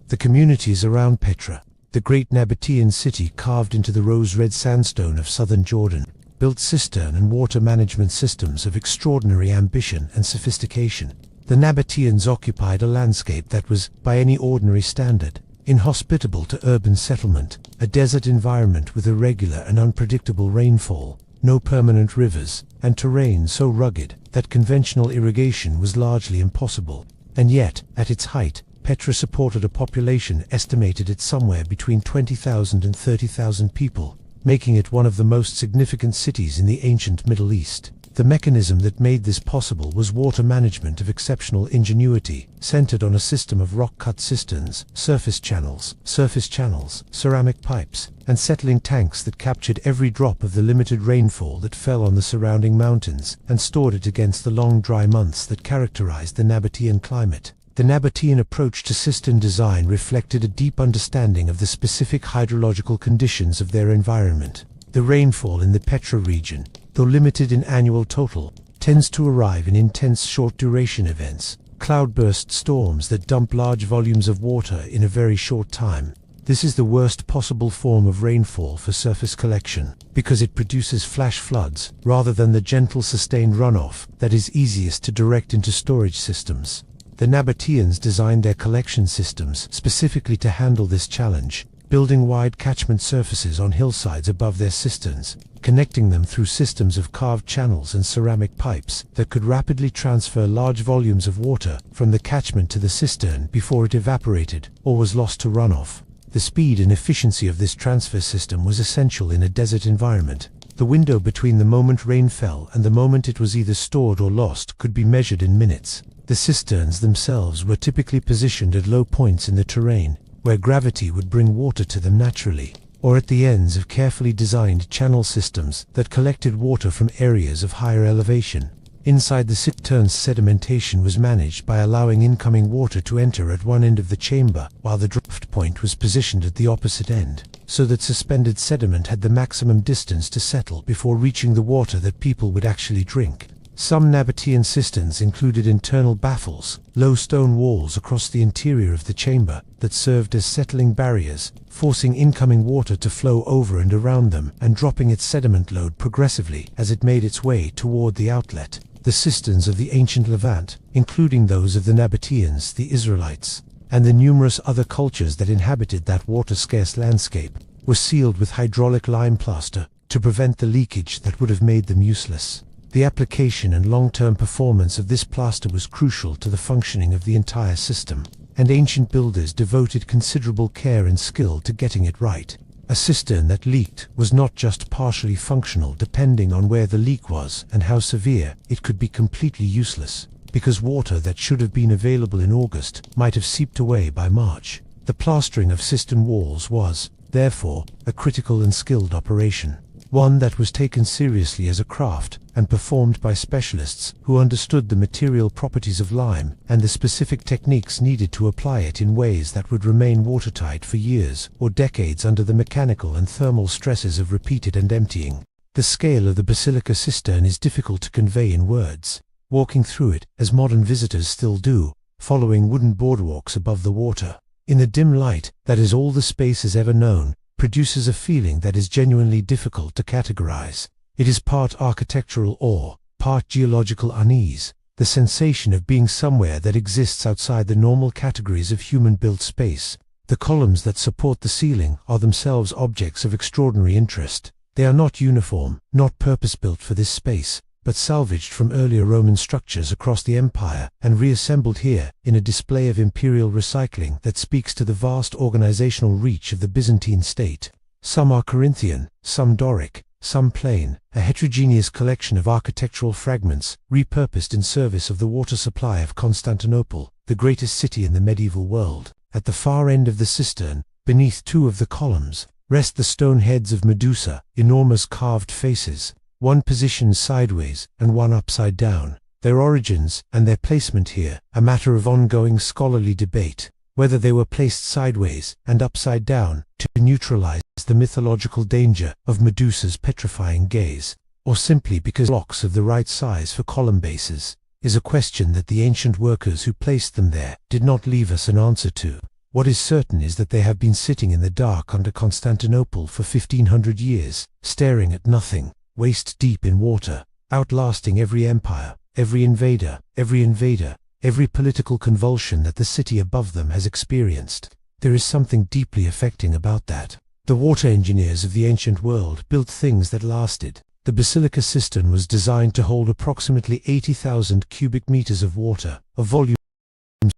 the communities around Petra, the great Nabatean city carved into the rose-red sandstone of southern Jordan, built cistern and water management systems of extraordinary ambition and sophistication. The Nabateans occupied a landscape that was, by any ordinary standard, inhospitable to urban settlement, a desert environment with irregular and unpredictable rainfall, no permanent rivers, and terrain so rugged that conventional irrigation was largely impossible. And yet, at its height, Petra supported a population estimated at somewhere between 20,000 and 30,000 people, making it one of the most significant cities in the ancient Middle East. The mechanism that made this possible was water management of exceptional ingenuity, centered on a system of rock-cut cisterns, surface channels, ceramic pipes, and settling tanks that captured every drop of the limited rainfall that fell on the surrounding mountains and stored it against the long dry months that characterized the Nabatean climate. The Nabatean approach to cistern design reflected a deep understanding of the specific hydrological conditions of their environment. The rainfall in the Petra region, though limited in annual total, tends to arrive in intense short-duration events, cloudburst storms that dump large volumes of water in a very short time. This is the worst possible form of rainfall for surface collection, because it produces flash floods, rather than the gentle sustained runoff that is easiest to direct into storage systems. The Nabateans designed their collection systems specifically to handle this challenge, building wide catchment surfaces on hillsides above their cisterns, connecting them through systems of carved channels and ceramic pipes that could rapidly transfer large volumes of water from the catchment to the cistern before it evaporated or was lost to runoff. The speed and efficiency of this transfer system was essential in a desert environment. The window between the moment rain fell and the moment it was either stored or lost could be measured in minutes. The cisterns themselves were typically positioned at low points in the terrain, where gravity would bring water to them naturally, or at the ends of carefully designed channel systems that collected water from areas of higher elevation. Inside the cisterns, sedimentation was managed by allowing incoming water to enter at one end of the chamber, while the drift point was positioned at the opposite end, so that suspended sediment had the maximum distance to settle before reaching the water that people would actually drink. Some Nabatean cisterns included internal baffles, low stone walls across the interior of the chamber that served as settling barriers, forcing incoming water to flow over and around them and dropping its sediment load progressively as it made its way toward the outlet. The cisterns of the ancient Levant, including those of the Nabateans, the Israelites, and the numerous other cultures that inhabited that water-scarce landscape, were sealed with hydraulic lime plaster to prevent the leakage that would have made them useless. The application and long-term performance of this plaster was crucial to the functioning of the entire system, and ancient builders devoted considerable care and skill to getting it right. A cistern that leaked was not just partially functional. Depending on where the leak was and how severe, it could be completely useless, because water that should have been available in August might have seeped away by March. The plastering of cistern walls was, therefore, a critical and skilled operation, one that was taken seriously as a craft and performed by specialists who understood the material properties of lime and the specific techniques needed to apply it in ways that would remain watertight for years or decades under the mechanical and thermal stresses of repeated and emptying. The scale of the basilica cistern is difficult to convey in words. Walking through it, as modern visitors still do, following wooden boardwalks above the water, in the dim light that is all the space has ever known, produces a feeling that is genuinely difficult to categorize. It is part architectural awe, part geological unease, the sensation of being somewhere that exists outside the normal categories of human-built space. The columns that support the ceiling are themselves objects of extraordinary interest. They are not uniform, not purpose-built for this space, but salvaged from earlier Roman structures across the empire and reassembled here in a display of imperial recycling that speaks to the vast organizational reach of the Byzantine state. Some are Corinthian, some Doric, some plain, a heterogeneous collection of architectural fragments repurposed in service of the water supply of Constantinople, the greatest city in the medieval world. At the far end of the cistern, beneath two of the columns, rest the stone heads of Medusa, enormous carved faces, one positioned sideways and one upside down. Their origins and their placement here, a matter of ongoing scholarly debate, whether they were placed sideways and upside down to neutralize the mythological danger of Medusa's petrifying gaze, or simply because blocks of the right size for column bases, is a question that the ancient workers who placed them there did not leave us an answer to. What is certain is that they have been sitting in the dark under Constantinople for 1500 years, staring at nothing. waist-deep in water, outlasting every empire, every invader, every political convulsion that the city above them has experienced. There is something deeply affecting about that. The water engineers of the ancient world built things that lasted. The basilica cistern was designed to hold approximately 80,000 cubic meters of water, a volume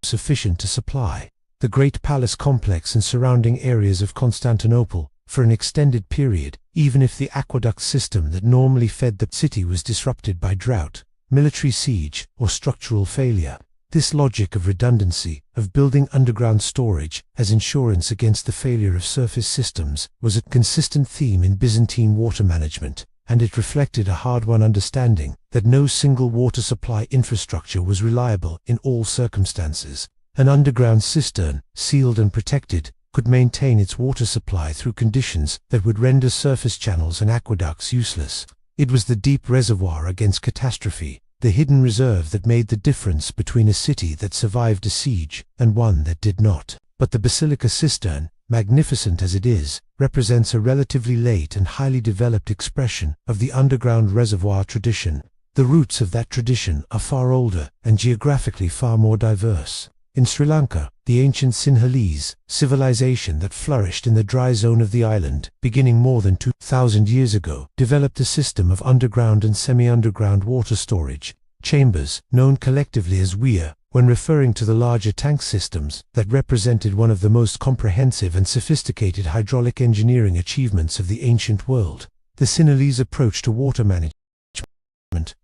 sufficient to supply the great palace complex and surrounding areas of Constantinople for an extended period, even if the aqueduct system that normally fed the city was disrupted by drought, military siege, or structural failure. This logic of redundancy, of building underground storage as insurance against the failure of surface systems, was a consistent theme in Byzantine water management, and it reflected a hard-won understanding that no single water supply infrastructure was reliable in all circumstances. An underground cistern, sealed and protected, could maintain its water supply through conditions that would render surface channels and aqueducts useless. It was the deep reservoir against catastrophe, the hidden reserve that made the difference between a city that survived a siege and one that did not. But the basilica cistern, magnificent as it is, represents a relatively late and highly developed expression of the underground reservoir tradition. The roots of that tradition are far older and geographically far more diverse. In Sri Lanka, the ancient Sinhalese civilization that flourished in the dry zone of the island, beginning more than 2,000 years ago, developed a system of underground and semi-underground water storage chambers, known collectively as weir, when referring to the larger tank systems that represented one of the most comprehensive and sophisticated hydraulic engineering achievements of the ancient world. The Sinhalese approach to water management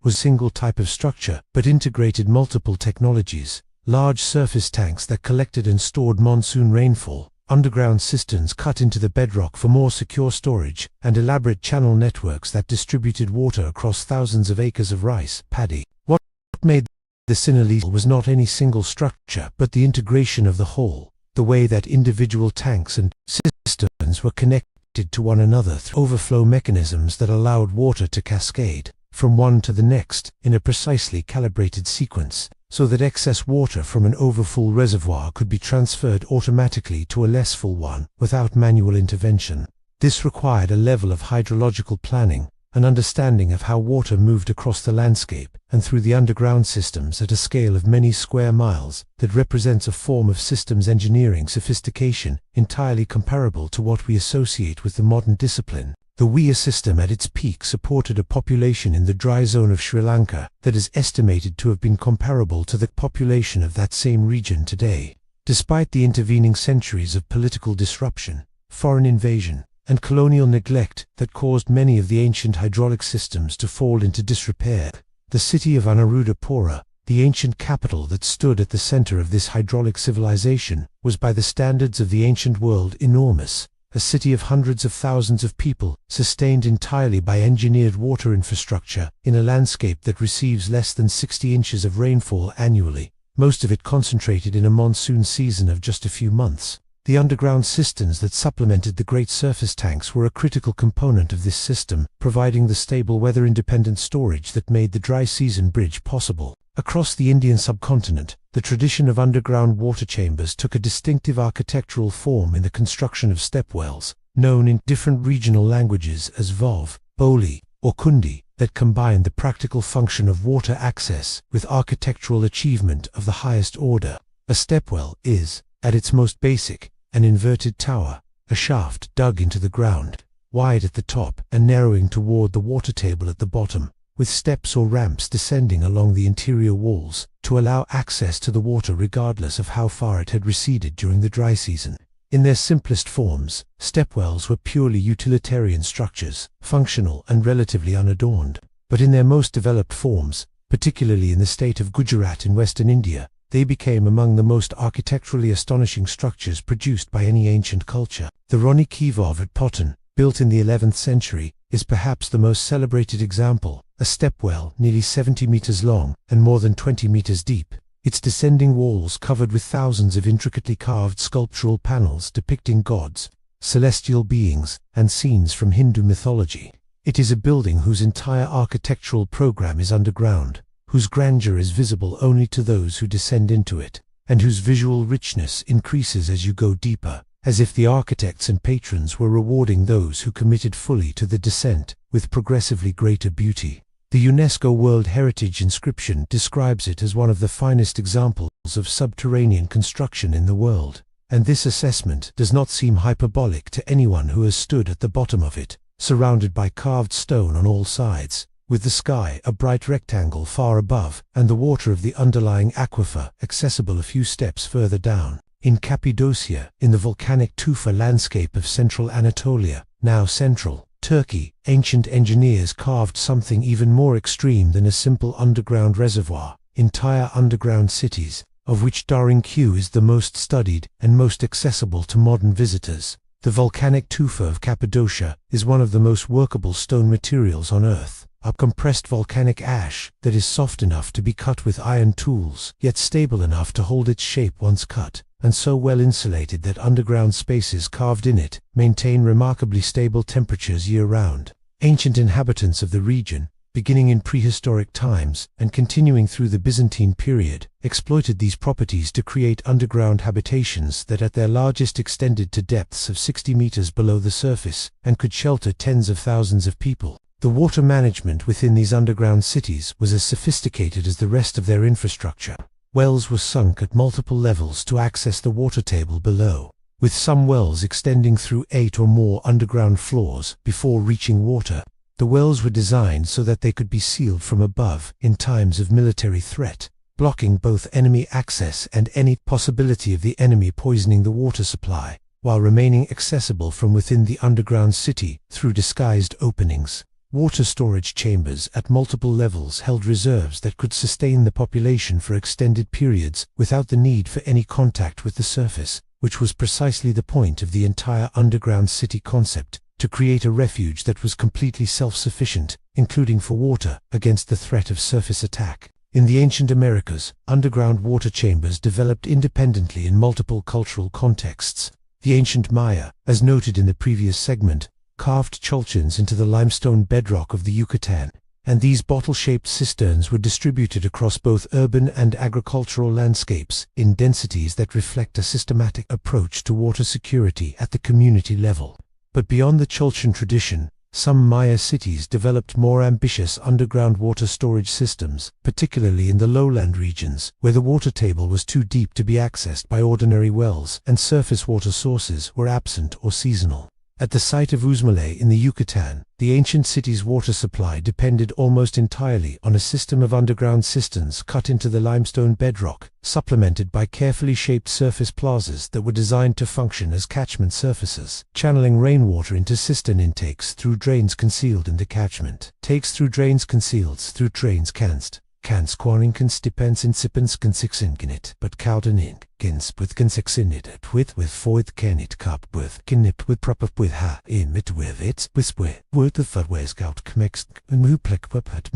was a single type of structure, but integrated multiple technologies. Large surface tanks that collected and stored monsoon rainfall, underground cisterns cut into the bedrock for more secure storage, and elaborate channel networks that distributed water across thousands of acres of rice paddy. What made the Sinhalese was not any single structure, but the integration of the whole, the way that individual tanks and cisterns were connected to one another through overflow mechanisms that allowed water to cascade from one to the next in a precisely calibrated sequence, so that excess water from an overfull reservoir could be transferred automatically to a less full one without manual intervention. This required a level of hydrological planning, an understanding of how water moved across the landscape and through the underground systems at a scale of many square miles that represents a form of systems engineering sophistication entirely comparable to what we associate with the modern discipline. The weir system at its peak supported a population in the dry zone of Sri Lanka that is estimated to have been comparable to the population of that same region today. Despite the intervening centuries of political disruption, foreign invasion, and colonial neglect that caused many of the ancient hydraulic systems to fall into disrepair, the city of Anuradhapura, the ancient capital that stood at the center of this hydraulic civilization, was by the standards of the ancient world enormous. A city of hundreds of thousands of people, sustained entirely by engineered water infrastructure, in a landscape that receives less than 60 inches of rainfall annually, most of it concentrated in a monsoon season of just a few months. The underground cisterns that supplemented the great surface tanks were a critical component of this system, providing the stable weather-independent storage that made the dry season bridge possible. Across the Indian subcontinent, the tradition of underground water chambers took a distinctive architectural form in the construction of stepwells, known in different regional languages as Vov, Boli, or Kundi, that combined the practical function of water access with architectural achievement of the highest order. A stepwell is, at its most basic, an inverted tower, a shaft dug into the ground, wide at the top and narrowing toward the water table at the bottom, with steps or ramps descending along the interior walls to allow access to the water regardless of how far it had receded during the dry season. In their simplest forms, stepwells were purely utilitarian structures, functional and relatively unadorned. But in their most developed forms, particularly in the state of Gujarat in western India, they became among the most architecturally astonishing structures produced by any ancient culture. The Rani Ki Vav at Potton, built in the 11th century, is perhaps the most celebrated example, a stepwell nearly 70 meters long and more than 20 meters deep, its descending walls covered with thousands of intricately carved sculptural panels depicting gods, celestial beings, and scenes from Hindu mythology. It is a building whose entire architectural program is underground, whose grandeur is visible only to those who descend into it, and whose visual richness increases as you go deeper. as if the architects and patrons were rewarding those who committed fully to the descent with progressively greater beauty. The UNESCO World Heritage inscription describes it as one of the finest examples of subterranean construction in the world, and this assessment does not seem hyperbolic to anyone who has stood at the bottom of it, surrounded by carved stone on all sides, with the sky a bright rectangle far above and the water of the underlying aquifer accessible a few steps further down. In Cappadocia, in the volcanic tufa landscape of central Anatolia, now central Turkey, ancient engineers carved something even more extreme than a simple underground reservoir, entire underground cities, of which Derinkuyu is the most studied and most accessible to modern visitors. The volcanic tufa of Cappadocia is one of the most workable stone materials on Earth, a compressed volcanic ash that is soft enough to be cut with iron tools, yet stable enough to hold its shape once cut, and so well insulated that underground spaces carved in it maintain remarkably stable temperatures year-round. Ancient inhabitants of the region, beginning in prehistoric times and continuing through the Byzantine period, exploited these properties to create underground habitations that at their largest extended to depths of 60 meters below the surface and could shelter tens of thousands of people. The water management within these underground cities was as sophisticated as the rest of their infrastructure. Wells were sunk at multiple levels to access the water table below, with some wells extending through 8 or more underground floors before reaching water. The wells were designed so that they could be sealed from above in times of military threat, blocking both enemy access and any possibility of the enemy poisoning the water supply, while remaining accessible from within the underground city through disguised openings. Water storage chambers at multiple levels held reserves that could sustain the population for extended periods without the need for any contact with the surface, which was precisely the point of the entire underground city concept, to create a refuge that was completely self-sufficient, including for water, against the threat of surface attack. In the ancient Americas, underground water chambers developed independently in multiple cultural contexts. The ancient Maya, as noted in the previous segment, carved cholchins into the limestone bedrock of the Yucatan, and these bottle-shaped cisterns were distributed across both urban and agricultural landscapes in densities that reflect a systematic approach to water security at the community level. But beyond the cholchin tradition, some Maya cities developed more ambitious underground water storage systems, particularly in the lowland regions, where the water table was too deep to be accessed by ordinary wells and surface water sources were absent or seasonal. At the site of Uzmale in the Yucatan, the ancient city's water supply depended almost entirely on a system of underground cisterns cut into the limestone bedrock, supplemented by carefully shaped surface plazas that were designed to function as catchment surfaces, channeling rainwater into cistern intakes through drains concealed in the catchment. Takes through drains concealed through drains canst. Cans quarrinkens depends incipens consixinginit, but couden in, gins with consixinit at with foith canit cup with kinip with proper with ha, mit with it, with word the third way scout kmex, and who plek at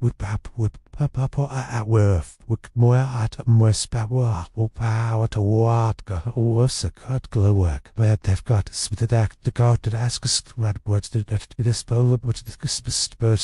would pap would pap at worth, would more at more spawa, or power to watka, or sakat glow work, where they've got with act the guard that asks what words that this power, which the spurs,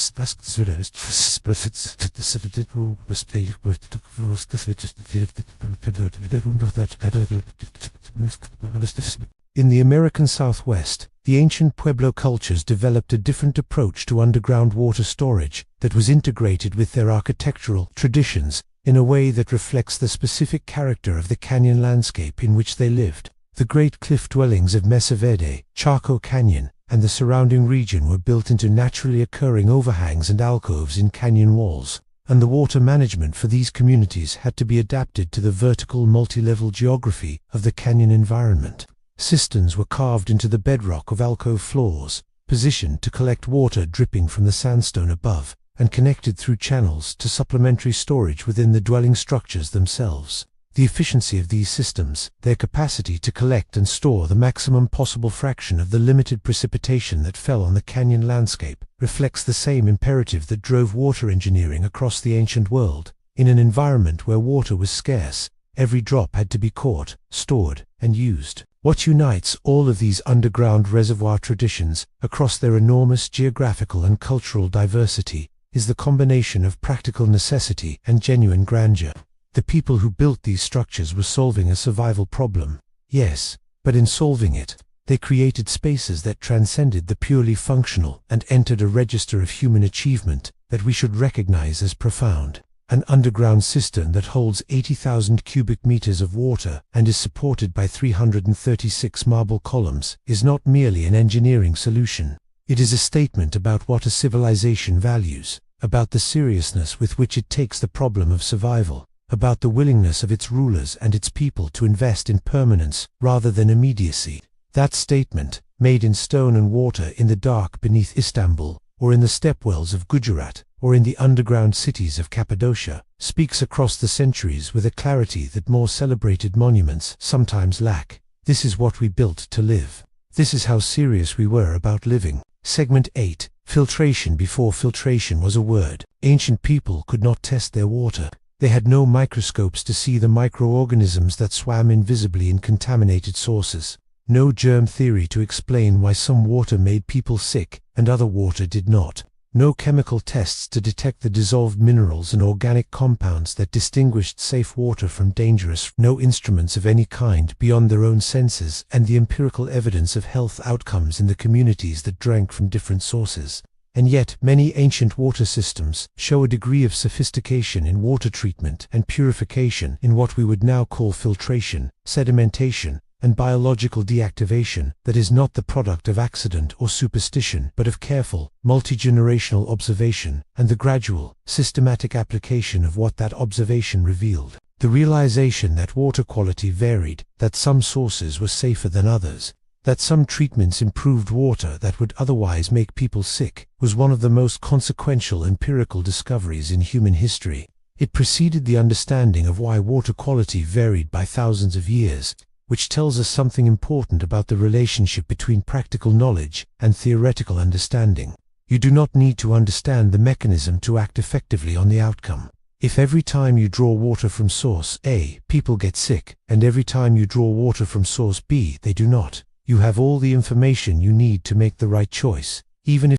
in the American Southwest, the ancient Pueblo cultures developed a different approach to underground water storage that was integrated with their architectural traditions in a way that reflects the specific character of the canyon landscape in which they lived. The great cliff dwellings of Mesa Verde, Chaco Canyon, and the surrounding region were built into naturally occurring overhangs and alcoves in canyon walls, and the water management for these communities had to be adapted to the vertical multi-level geography of the canyon environment. Cisterns were carved into the bedrock of alcove floors, positioned to collect water dripping from the sandstone above, and connected through channels to supplementary storage within the dwelling structures themselves. The efficiency of these systems, their capacity to collect and store the maximum possible fraction of the limited precipitation that fell on the canyon landscape, reflects the same imperative that drove water engineering across the ancient world. In an environment where water was scarce, every drop had to be caught, stored, and used. What unites all of these underground reservoir traditions across their enormous geographical and cultural diversity is the combination of practical necessity and genuine grandeur. The people who built these structures were solving a survival problem, yes, But in solving it, they created spaces that transcended the purely functional and entered a register of human achievement that we should recognize as profound. An underground cistern that holds 80,000 cubic meters of water and is supported by 336 marble columns is not merely an engineering solution. It is a statement about what a civilization values, about the seriousness with which it takes the problem of survival, about the willingness of its rulers and its people to invest in permanence rather than immediacy. That statement, made in stone and water in the dark beneath Istanbul, or in the stepwells of Gujarat, or in the underground cities of Cappadocia, speaks across the centuries with a clarity that more celebrated monuments sometimes lack. This is what we built to live. This is how serious we were about living. Segment 8. Filtration. Before filtration was a word, ancient people could not test their water. They had no microscopes to see the microorganisms that swam invisibly in contaminated sources. No germ theory to explain why some water made people sick and other water did not. No chemical tests to detect the dissolved minerals and organic compounds that distinguished safe water from dangerous. No instruments of any kind beyond their own senses and the empirical evidence of health outcomes in the communities that drank from different sources. And yet, many ancient water systems show a degree of sophistication in water treatment and purification in what we would now call filtration, sedimentation, and biological deactivation that is not the product of accident or superstition, but of careful, multi-generational observation and the gradual, systematic application of what that observation revealed. The realization that water quality varied, that some sources were safer than others, that some treatments improved water that would otherwise make people sick, was one of the most consequential empirical discoveries in human history. It preceded the understanding of why water quality varied by thousands of years, which tells us something important about the relationship between practical knowledge and theoretical understanding. You do not need to understand the mechanism to act effectively on the outcome. If every time you draw water from source A, people get sick, and every time you draw water from source B, they do not, you have all the information you need to make the right choice, even if